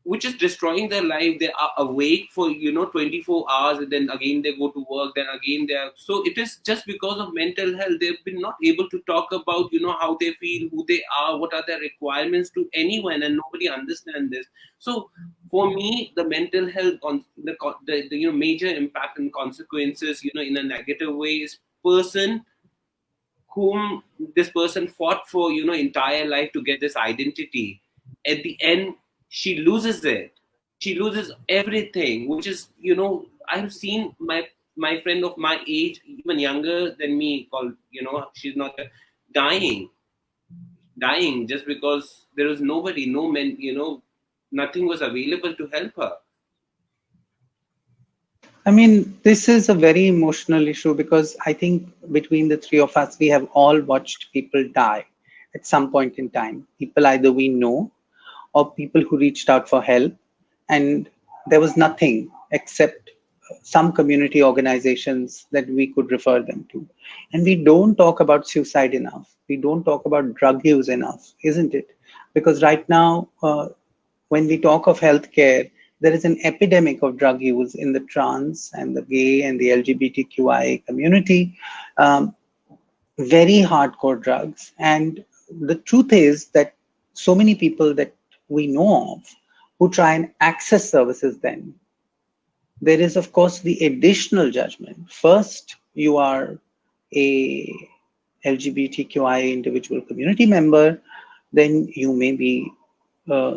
which is destroying their life. They are awake for 24 hours, and then again they go to work, then again they are, so it is just because of mental health. They've been not able to talk about how they feel, who they are, what are their requirements to anyone, and nobody understands this. So for me, the mental health on the major impact and consequences in a negative way is person whom this person fought for entire life to get this identity. At the end, she loses it. She loses everything, which is I've seen my friend of my age, even younger than me, called she's not dying just because there was nobody, no men, nothing was available to help her. I mean, this is a very emotional issue because I think between the three of us, we have all watched people die at some point in time. People either we know or people who reached out for help, and there was nothing except some community organizations that we could refer them to. And we don't talk about suicide enough. We don't talk about drug use enough, isn't it? Because right now, when we talk of healthcare, there is an epidemic of drug use in the trans and the gay and the LGBTQI community. Um, Very hardcore drugs. And the truth is that so many people that we know of who try and access services, then there is, of course, the additional judgment. First, you are a LGBTQI individual community member, then you may be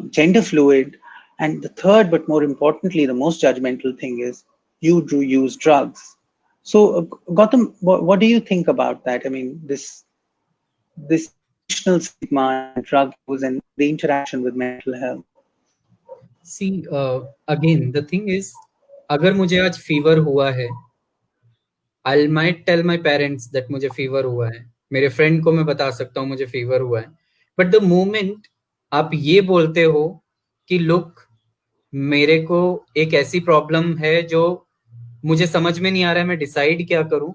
gender fluid. And the third, but more importantly, the most judgmental thing is you do use drugs. So, Gautam, what do you think about that? I mean, this additional stigma and drug use and the interaction with mental health. See, again, the thing is, अगर मुझे आज फीवर हुआ है, I might tell my parents that मुझे फीवर हुआ है. मेरे फ्रेंड को मैं बता सकता हूँ मुझे फीवर हुआ है. But the moment आप ये बोलते हो कि look, मेरे को एक ऐसी प्रॉब्लम है जो मुझे समझ में नहीं आ रहा है, मैं डिसाइड क्या करूं,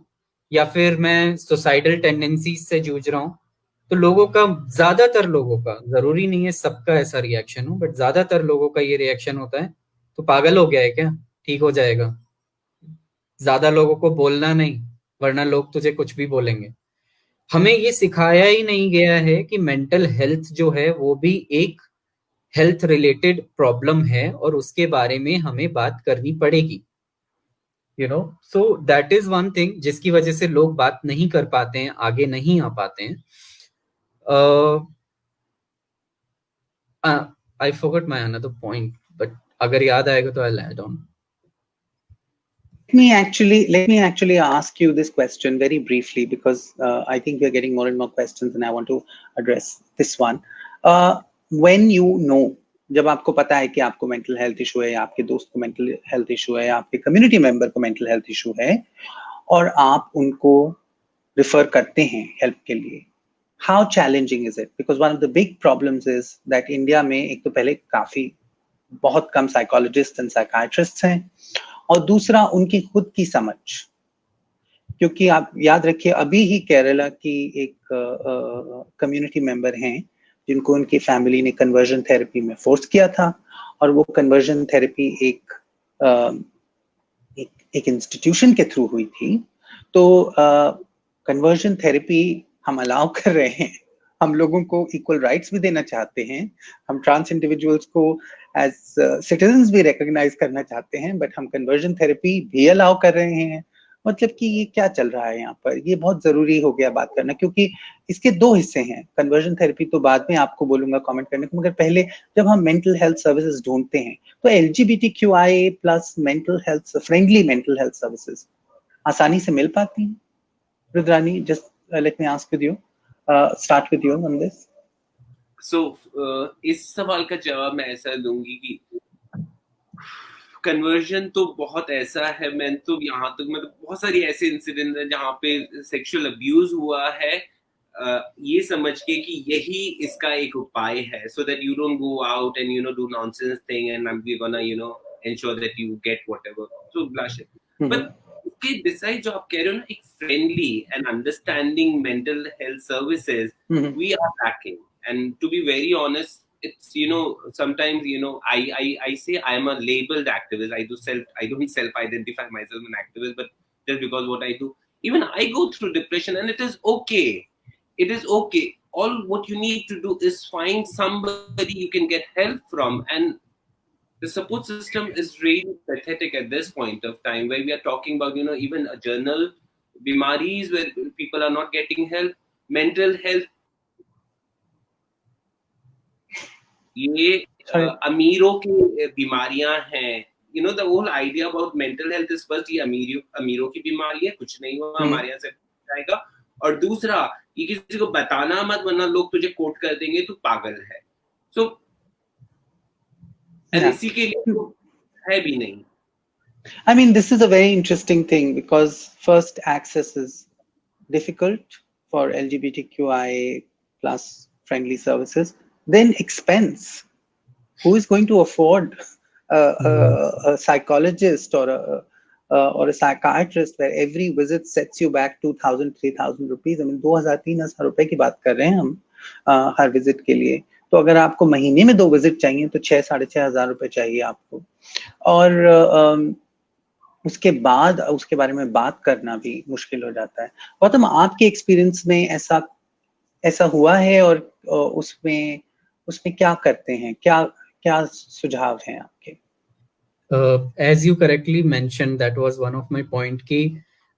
या फिर मैं सुसाइडल टेंडेंसीज से जूझ रहा हूं, तो लोगों का, ज्यादातर लोगों का, जरूरी नहीं है सबका ऐसा रिएक्शन हो, बट ज्यादातर लोगों का ये रिएक्शन होता है, तो पागल हो गया है क्या, ठीक हो जाएगा. ज्यादा लोगों को बोलना नहीं, वरना लोग तुझे कुछ भी बोलेंगे. हमें ये सिखाया ही नहीं गया है कि मेंटल हेल्थ जो है वो भी एक हेल्थ रिलेटेड प्रॉब्लम है और उसके बारे में हमें बात करनी पड़ेगी. So that is one thing जिसकी वजह से लोग बात नहीं कर पाते हैं, आगे नहीं आ पाते हैं. I forgot my another point, but अगर याद आएगा तो I add on. Let me actually ask you this question very briefly, because I think we're getting more and more questions and I want to address this one. When you know जब आपको पता है कि आपको मेंटल हेल्थ इशू है, या आपके दोस्त को मेंटल हेल्थ इशू है, या आपके कम्युनिटी मेंबर को मेंटल हेल्थ इशू है, और आप उनको रिफर करते हैं हेल्प के लिए, how challenging is it? Because one of the big problems is that India में एक तो पहले काफी बहुत कम साइकोलॉजिस्ट एंड साइकाइट्रिस्ट हैं, और दूसरा उनकी खुद की समझ, क्योंकि आप याद रखिए अभी ही केरला की एक कम्युनिटी मेंबर हैं जिनको उनकी फैमिली ने कन्वर्जन थेरेपी में फोर्स किया था, और वो कन्वर्जन थेरेपी एक इंस्टीट्यूशन के थ्रू हुई थी। तो कन्वर्जन थेरेपी हम अलाउ कर रहे हैं, हम लोगों को इक्वल राइट्स भी देना चाहते हैं, हम ट्रांस इंडिविजुअल्स को एज सिटीजन्स भी रिकॉग्नाइज करना चाहते हैं, बट हम कन्वर्जन थेरेपी भी अलाउ कर रहे हैं। मतलब कि ये क्या चल रहा है यहाँ पर? ये बहुत जरूरी हो गया बात करना, क्योंकि इसके दो हिस्से हैं। कन्वर्जन थेरेपी तो बाद में आपको बोलूंगा कमेंट करने को, मगर पहले जब हम मेंटल हेल्थ सर्विसेज ढूंढते हैं तो LGBTQIA plus mental health friendly mental health services आसानी से मिल पाती हैं? Rudrani, just let me ask with you, start with you on this. So इस सवाल का जवाब मैं ऐसा दूंगी कि कन्वर्जन तो बहुत ऐसा है, मैं तो यहाँ तक मतलब बहुत सारी ऐसे इंसिडेंट है जहाँ पे सेक्सुअल अब्यूज हुआ है ये समझ के कि यही इसका एक उपाय है, so that you don't go out and do nonsense thing and we gonna ensure that you get whatever, so blush it. But उसके डिसाइड जो आप कह रहे हो ना, एक friendly and understanding mental health services we are lacking, and to be very honest it's sometimes I say I'm a labeled activist. I don't self identify myself an activist, but just because what I do, even I go through depression, and it is okay. All what you need to do is find somebody you can get help from, and the support system is really pathetic at this point of time, where we are talking about even a journal bimaris where people are not getting help, mental health ये अमीरों की बीमारियां हैं। The whole idea about mental health is first ये अमीरों की बीमारी है, कुछ नहीं हुआ हमारे यहाँ से जाएगा, और दूसरा ये किसी को बताना मत वरना लोग तुझे कोट कर देंगे तू पागल है। सो इसी के लिए तो है भी नहीं। I mean, this is a very interesting thing, because first access is difficult for LGBTQIA plus friendly services. Then expense. Who is going to afford a psychologist or a psychiatrist where every visit sets you back 2,000, 3,000 rupees? I mean, 2,000-3,000 रुपए की बात कर रहे हैं हम हर विजिट के लिए। तो अगर आपको महीने में 2 विजिट चाहिए तो 6,000-6,500 रुपए चाहिए आपको, और उसके बाद उसके बारे में बात करना भी मुश्किल हो जाता है। गौतम, आपके एक्सपीरियंस में ऐसा हुआ है, और उसमें क्या करते हैं, क्या सुझाव हैं आपके? As you correctly mentioned, that was one of my point कि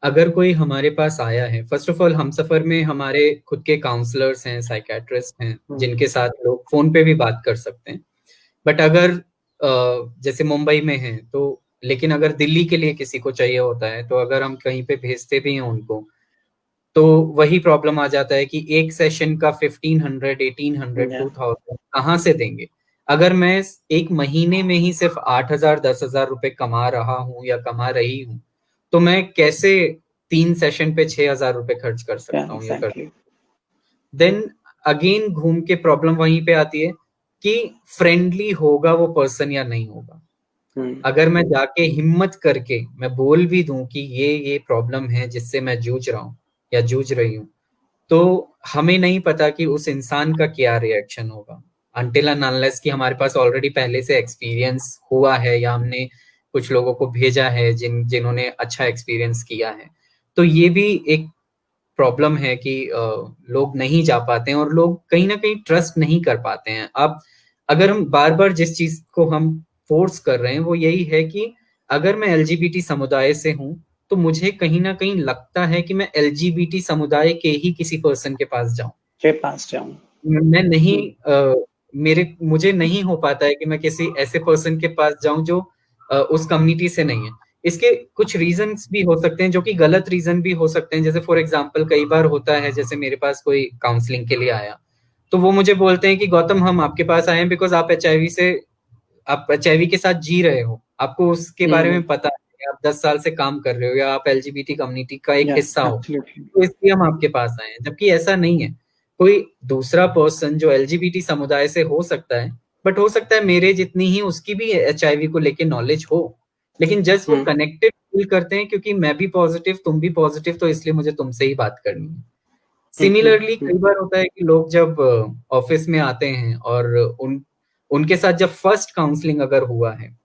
अगर कोई हमारे पास आया है, फर्स्ट ऑफ ऑल हम सफर में हमारे खुद के काउंसलर्स हैं, साइकेट्रिस्ट हैं, जिनके साथ लोग फोन पे भी बात कर सकते हैं। बट अगर जैसे मुंबई में है तो, लेकिन अगर दिल्ली के लिए किसी को चाहिए होता है तो अगर हम कहीं पे भेजते भी हैं उनको, तो वही प्रॉब्लम आ जाता है कि एक सेशन का 1,500, 1,800, 2,000 कहाँ से देंगे? अगर मैं एक महीने में ही सिर्फ 8,000, 10,000 रुपए कमा रहा हूँ या कमा रही हूँ, तो मैं कैसे 3 सेशन पे 6,000 रुपए खर्च कर सकता हूँ? देन अगेन घूम के प्रॉब्लम वहीं पे आती है कि फ्रेंडली होगा वो पर्सन या नहीं होगा। अगर मैं जाके हिम्मत करके मैं बोल भी दूं कि ये प्रॉब्लम है जिससे मैं जूझ रहा हूँ या जूझ रही हूँ, तो हमें नहीं पता कि उस इंसान का क्या रिएक्शन होगा, अनटिल एंड अनलेस कि हमारे पास ऑलरेडी पहले से एक्सपीरियंस हुआ है या हमने कुछ लोगों को भेजा है जिन्होंने अच्छा एक्सपीरियंस किया है। तो ये भी एक प्रॉब्लम है कि लोग नहीं जा पाते हैं और लोग कहीं ना कहीं ट्रस्ट नहीं कर पाते हैं। अब अगर हम बार बार जिस चीज को हम फोर्स कर रहे हैं वो यही है कि अगर मैं LGBT समुदाय से हूं तो मुझे कहीं ना कहीं लगता है कि मैं LGBT समुदाय के ही किसी पर्सन के पास जाऊं। मैं नहीं मुझे नहीं हो पाता है कि मैं किसी ऐसे पर्सन के पास जाऊं जो उस कम्युनिटी से नहीं है। इसके कुछ रीजंस भी हो सकते हैं जो कि गलत रीजन भी हो सकते हैं। जैसे फॉर एग्जांपल कई बार होता है, जैसे मेरे पास कोई काउंसलिंग के लिए आया तो वो मुझे बोलते हैं कि गौतम हम आपके पास आए हैं बिकॉज आप एचआईवी के साथ जी रहे हो, आपको उसके बारे में पता है, आप 10 साल से काम कर रहे हो, या आप एलजीबीटी कम्युनिटी का एक हिस्सा हो, तो इसलिए हम आपके पास आए हैं। जबकि ऐसा नहीं है। कोई दूसरा पर्सन जो एलजीबीटी समुदाय से हो सकता है, बट हो सकता है मेरे जितनी ही उसकी भी एचआईवी को लेके नॉलेज हो, लेकिन जस्ट वो कनेक्टेड फील करते हैं क्योंकि मैं भी पॉजिटिव, तुम भी पॉजिटिव, तो इसलिए मुझे तुमसे ही बात करनी है। सिमिलरली कई बार होता है कि लोग जब ऑफिस में आते हैं और उनके साथ जब फर्स्ट काउंसलिंग अगर हुआ है,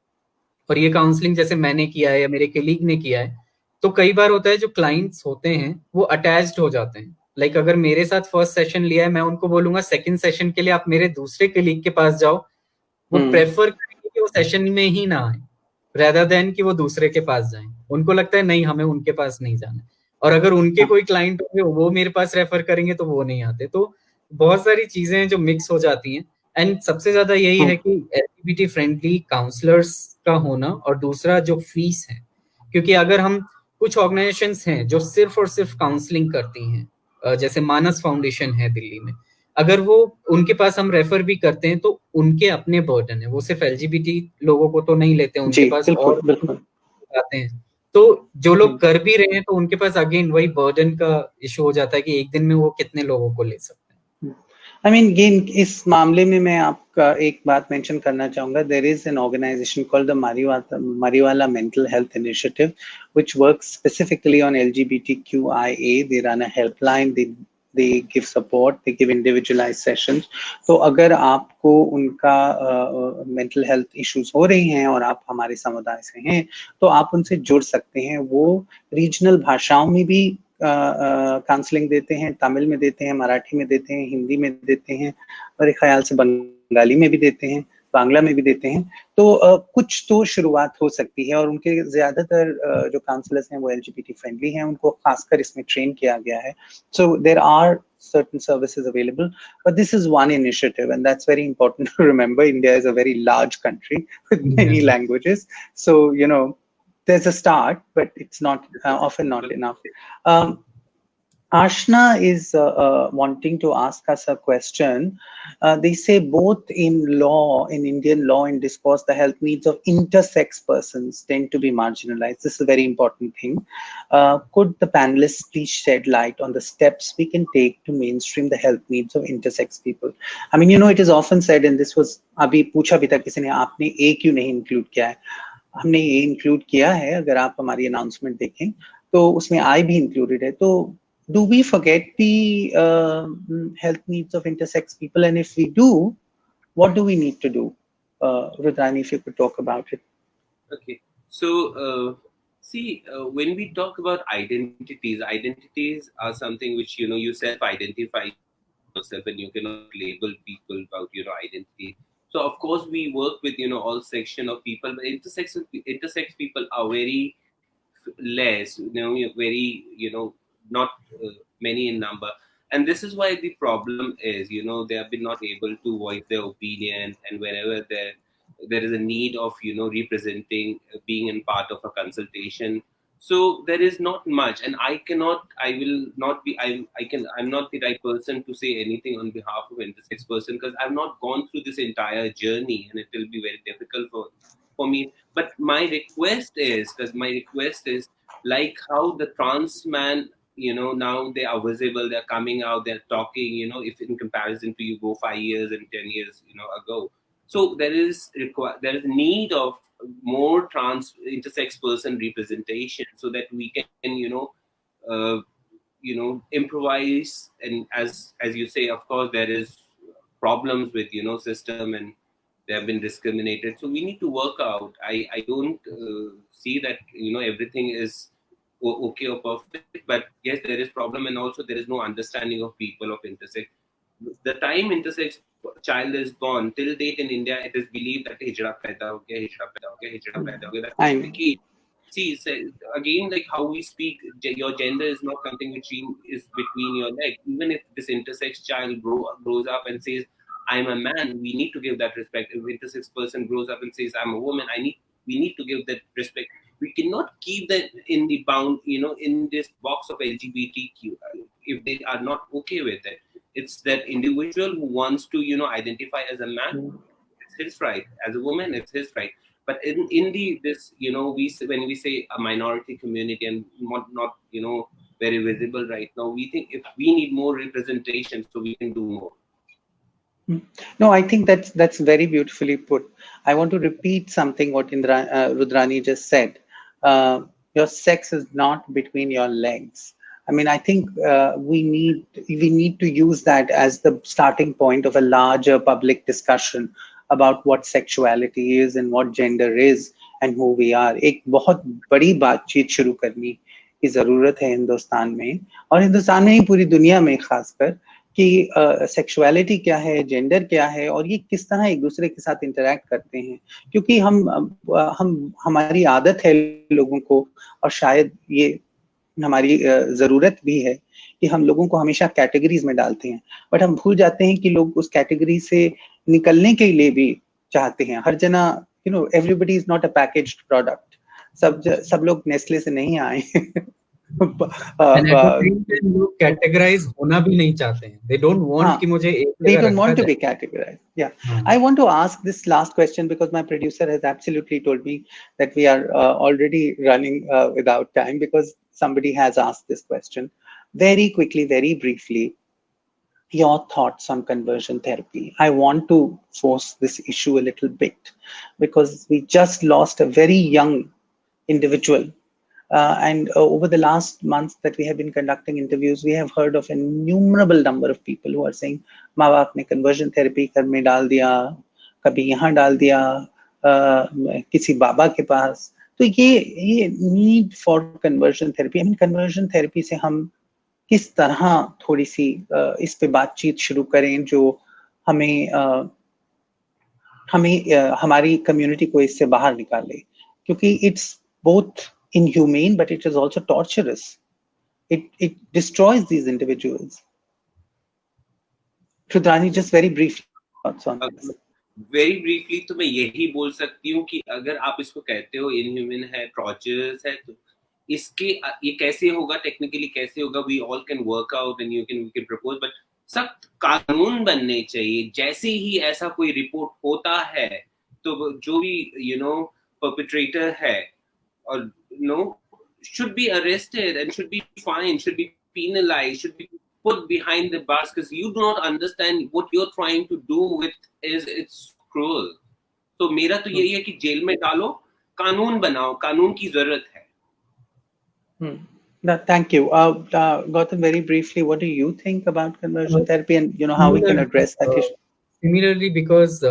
और ये काउंसलिंग जैसे मैंने किया है या मेरे कलीग ने किया है, तो कई बार होता है जो क्लाइंट्स होते हैं वो अटैच्ड हो जाते हैं। लाइक अगर मेरे साथ फर्स्ट सेशन लिया है, मैं उनको बोलूंगा सेकंड सेशन के लिए आप मेरे दूसरे कलीग के पास जाओ, वो प्रेफर करेंगे कि वो सेशन में ही ना आए रेदर देन कि वो दूसरे के पास जाएं। उनको लगता है नहीं, हमें उनके पास नहीं जाना। और अगर उनके कोई क्लाइंट होंगे वो मेरे पास रेफर करेंगे तो वो नहीं आते। तो बहुत सारी चीजें हैं जो मिक्स हो जाती हैं। एंड सबसे ज्यादा यही है कि एलजीबीटी फ्रेंडली काउंसलर्स का होना, और दूसरा जो फीस है, क्योंकि अगर हम कुछ ऑर्गेनाइजेशंस हैं जो सिर्फ और सिर्फ काउंसलिंग करती हैं, जैसे मानस फाउंडेशन है दिल्ली में, अगर वो उनके पास हम रेफर भी करते हैं तो उनके अपने बर्डन है, वो सिर्फ एलजीबीटी लोगों को तो नहीं लेते, उनके पास और आते हैं। तो जो लोग कर भी रहे हैं तो उनके पास अगेन वही बर्डन का इशू हो जाता है कि एक दिन में वो कितने लोगों को ले सकते हैं। I mean, again, इस मामले में मैं आपका एक बात मेंशन करना चाहूंगा. There is an organization called the Mariwala Mental Health Initiative, which works specifically on LGBTQIA. They run a helpline. They give support. They give individualized sessions. तो अगर आपको उनका mental health issues हो रही हैं और आप हमारे समुदाय से हैं, तो आप उनसे जुड़ सकते हैं. वो रीजनल भाषाओं में भी काउंसलिंग देते हैं, तमिल में देते हैं, मराठी में देते हैं, हिंदी में देते हैं, मेरे ख्याल से बंगाली में भी देते हैं, बांग्ला में भी देते हैं. तो कुछ तो शुरुआत हो सकती है. और उनके ज्यादातर जो काउंसलर्स हैं वो एलजीबीटी फ्रेंडली हैं, उनको खासकर इसमें ट्रेन किया गया है. So there are certain services available, but this is one initiative, and that's very important to remember. India is a very large country with many languages, so there's a start, but it's not often not enough. Ashna is wanting to ask us a question. They say both in Indian law and discourse, the health needs of intersex persons tend to be marginalized. This is a very important thing. Could the panelists please shed light on the steps we can take to mainstream the health needs of intersex people? I mean, it is often said, and this was अभी पूछा भी था किसी ने, आपने A क्यों नहीं इंक्लूड किया है? हमने ये इंक्लूड किया है. अगर आप हमारी अनाउंसमेंट देखें तो उसमें I भी इंक्लूडेड है. तो do we forget the health needs of intersex people? And if we do, what do we need to do? Rudrani, if you could talk about it. Okay. So, when we talk about identities are something which, you self-identify yourself and you cannot label people about, identity. So, of course, we work with, all section of people, but intersex people are very less, very, not many in number. And this is why the problem is, they have been not able to voice their opinion, and whenever there is a need of, representing, being in part of a consultation. So there is not much, and I'm not the right person to say anything on behalf of intersex person, because I've not gone through this entire journey, and it will be very difficult for me. But my request is, like how the trans man, now they are visible, they're coming out, they're talking, if in comparison to you go 5 years and 10 years, ago. So there is need of more trans intersex person representation, so that we can, improvise. And as you say, of course, there is problems with, system, and they have been discriminated. So we need to work out. I don't see that, everything is okay or perfect, but yes, there is problem, and also there is no understanding of people of intersex. The time intersex child is born, till date in India, it is believed that hijra paida ho gaya, hijra paida ho gaya, hijra paida ho gaya. That's the key. See, again, like how we speak, your gender is not something which is between your legs. Even if this intersex child grows up and says, I'm a man, we need to give that respect. If intersex person grows up and says, I'm a woman, we need to give that respect. We cannot keep them in the bound, in this box of LGBTQ if they are not okay with it. It's that individual who wants to, identify as a man, it's his right. As a woman, it's his right. But in this, when we say a minority community and not very visible right now, we think if we need more representation so we can do more. No, I think that's very beautifully put. I want to repeat something what Rudrani just said. Your sex is not between your legs. I mean, I think we need to use that as the starting point of a larger public discussion about what sexuality is and what gender is and who we are. एक बहुत बड़ी बातचीत शुरू करनी की जरूरत है हिंदुस्तान में, और हिंदुस्तान में ही पूरी दुनिया में खासकर, कि सेक्सुअलिटी क्या है, जेंडर क्या है, और ये किस तरह एक दूसरे के साथ इंटरैक्ट करते हैं. क्योंकि हमारी आदत है लोगों को, और शायद ये हमारी जरूरत भी है कि हम लोगों को हमेशा कैटेगरीज में डालते हैं, बट हम भूल जाते हैं कि लोग उस कैटेगरी से निकलने के लिए भी चाहते हैं. हर जना, everybody is not a packaged product. सब लोग नेस्ले से नहीं आए. लोग कैटेगराइज होना भी नहीं चाहते हैं. They don't want कि मुझे एक They don't want to be categorized. Yeah. I want to ask this last question because my producer has absolutely told me that we are already running without time, because somebody has asked this question. Very quickly, very briefly, your thoughts on conversion therapy. I want to force this issue a little bit because we just lost a very young individual. And over the last months that we have been conducting interviews, we have heard of an innumerable number of people who are saying, माँ बाप ने conversion therapy घर में डाल दिया, कभी यहाँ डाल दिया, किसी बाबा के पास. तो ये need for conversion therapy. I mean, conversion therapy से हम किस तरह थोड़ी सी इस पे बातचीत शुरू करें जो हमें हमारी कम्युनिटी को इससे बाहर निकाले, क्योंकि it's both inhumane, but it is also torturous. It destroys these individuals. Rudrani, just very briefly thoughts on this. Very briefly, तो मैं यही बोल सकती हूँ कि अगर आप इसको कहते हो inhuman है, torturous है, तो ये कैसे होगा, टेक्निकली कैसे होगा, we all can work out and we can propose, but सख्त कानून बनने चाहिए. जैसे ही ऐसा कोई रिपोर्ट होता है तो जो भी perpetrator है or should be arrested and should be fined, should be penalized, should be put behind the bars, because you do not understand what you're trying to do with it's cruel. So मेरा तो यही है कि जेल में डालो, कानून बनाओ, कानून की जरूरत है. Thank you. Gautam, very briefly, what do you think about conversion therapy and how we can address that issue? Similarly, because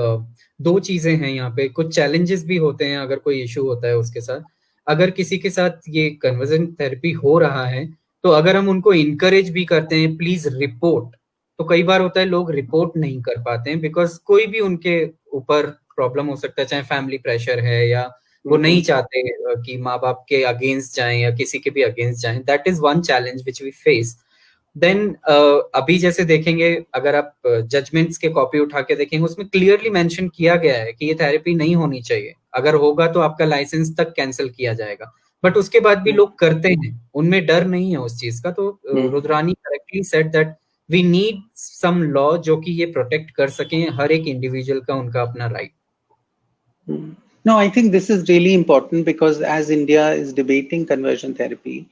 दो चीजें हैं यहाँ पे. कुछ challenges भी होते हैं अगर कोई issue होता है उसके साथ. अगर किसी के साथ ये कन्वर्जन थेरेपी हो रहा है तो अगर हम उनको इनकरेज भी करते हैं प्लीज रिपोर्ट, तो कई बार होता है लोग रिपोर्ट नहीं कर पाते हैं बिकॉज कोई भी उनके ऊपर प्रॉब्लम हो सकता है, चाहे फैमिली प्रेशर है या वो नहीं चाहते कि माँ बाप के अगेंस्ट जाएं या किसी के भी अगेंस्ट जाएं. That is one challenge which we face. Then अभी जैसे देखेंगे, अगर आप जजमेंट्स के कॉपी उठा के देखेंगे, उसमें क्लियरली मेंशन किया गया है कि ये थेरेपी नहीं होनी चाहिए. अगर होगा तो आपका लाइसेंस तक कैंसिल किया जाएगा. बट उसके बाद भी लोग करते हैं, उनमें डर नहीं है उस चीज का. तो Rudrani correctly said that we need some law जो कि ये प्रोटेक्ट कर सकें हर एक इंडिविजुअल का, उनका अपना right. No, I think this is really important because as India is debating conversion therapy,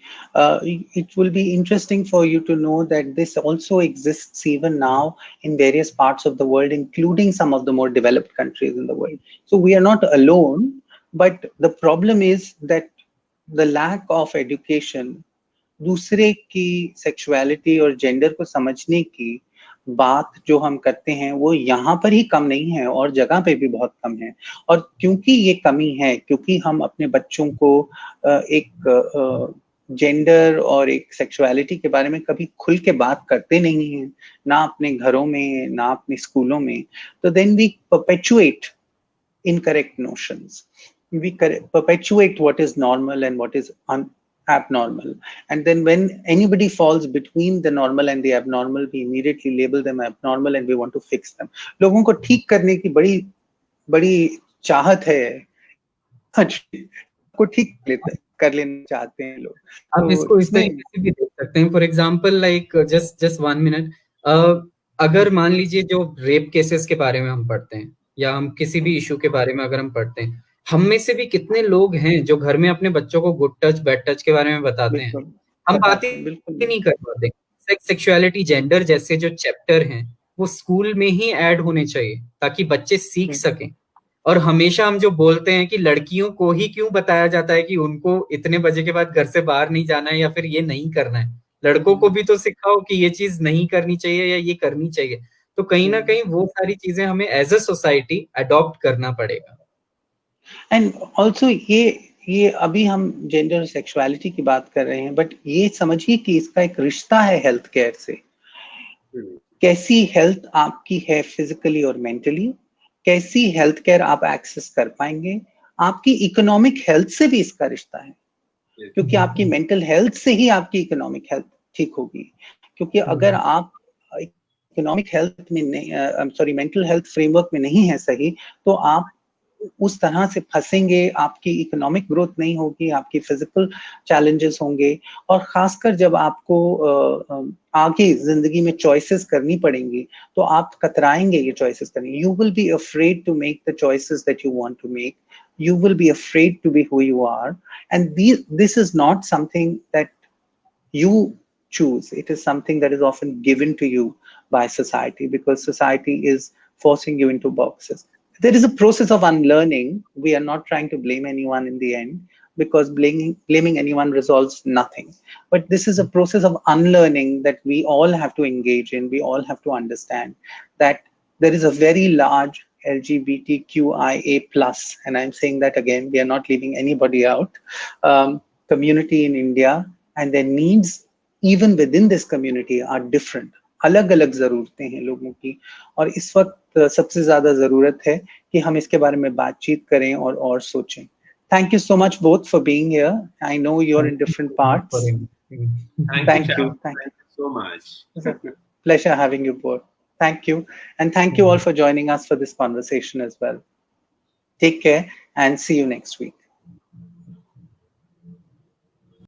it will be interesting for you to know that this also exists even now in various parts of the world, including some of the more developed countries in the world. So we are not alone, but the problem is that the lack of education, दूसरे की sexuality और gender को समझने की बात जो हम करते हैं वो यहाँ पर ही कम नहीं है और जगह पे भी बहुत कम है. और क्योंकि ये कमी है, क्योंकि हम अपने बच्चों को एक जेंडर और एक सेक्सुअलिटी के बारे में कभी खुल के बात करते नहीं हैं, ना अपने घरों में ना अपने स्कूलों में, तो then we perpetuate incorrect notions. We perpetuate what is normal and what is abnormal, and then when anybody falls between the normal and the abnormal, we immediately label them abnormal and we want to fix them. लोगों को ठीक करने की बड़ी चाहत है. को ठीक कर लेना चाहते हैं लोग। आप तो इसको इस इसमें तरीके से भी देख सकते हैं, for example like just 1 minute, अगर मान लीजिए जो रेप केसेस के बारे में हम पढ़ते हैं या हम किसी भी इशू के बारे में अगर हम पढ़ते हैं, हम में से भी कितने लोग हैं जो घर में अपने बच्चों को गुड टच बैड टच के बारे में बताते हैं? हम बात ही बिल्कुल नहीं कर पाते। सेक्स, सेक्सुअलिटी, जेंडर जैसे जो चैप्टर हैं वो स्कूल में ही ऐड होने चाहिए ताकि बच्चे सीख सकें। और हमेशा हम जो बोलते हैं कि लड़कियों को ही क्यों बताया जाता है कि उनको इतने बजे के बाद घर से बाहर नहीं जाना है या फिर ये नहीं करना है, लड़कों को भी तो सिखाओ कि ये चीज नहीं करनी चाहिए या ये करनी चाहिए। तो कहीं ना कहीं वो सारी चीजें हमें एज अ सोसाइटी अडॉप्ट करना पड़ेगा। एंड ऑल्सो ये अभी हम जेंडर सेक्सुअलिटी की बात कर रहे हैं, बट ये समझिए कि इसका एक रिश्ता है हेल्थ केयर से। कैसी हेल्थ आपकी है फिजिकली और मेंटली, कैसी हेल्थ केयर आप एक्सेस कर पाएंगे, आपकी इकोनॉमिक हेल्थ से भी इसका रिश्ता है, क्योंकि आपकी मेंटल हेल्थ से ही आपकी इकोनॉमिक हेल्थ ठीक होगी। क्योंकि अगर आप इकोनॉमिक हेल्थ में नहीं, मेंटल हेल्थ फ्रेमवर्क में नहीं है सही, तो आप उस तरह से फंसेंगे, आपकी इकोनॉमिक ग्रोथ नहीं होगी, आपकी फिजिकल चैलेंजेस होंगे, और खासकर जब आपको आगे जिंदगी में चॉइसेस करनी पड़ेंगी तो आप कतराएंगे ये चॉइसेस करने। You will be afraid to make the choices that you want to make, you will be afraid to be who you are, and this is not something that you choose. It is something that is often given to you by society, because society is forcing you into boxes. There is a process of unlearning. We are not trying to blame anyone in the end, because blaming anyone resolves nothing. But this is a process of unlearning that we all have to engage in. We all have to understand that there is a very large LGBTQIA plus, and I'm saying that again, we are not leaving anybody out, community in India, and their needs even within this community are different. अलग अलग जरूरतें हैं लोगों की, और इस वक्त सबसे ज्यादा जरूरत है कि हम इसके बारे में बातचीत करें और सोचें. Thank you so much both for being here. I know you're in different parts. Thank you. Thank you so much. It's a pleasure having you both. Thank you. And thank you all for joining us for this conversation as well. Take care and see you next week.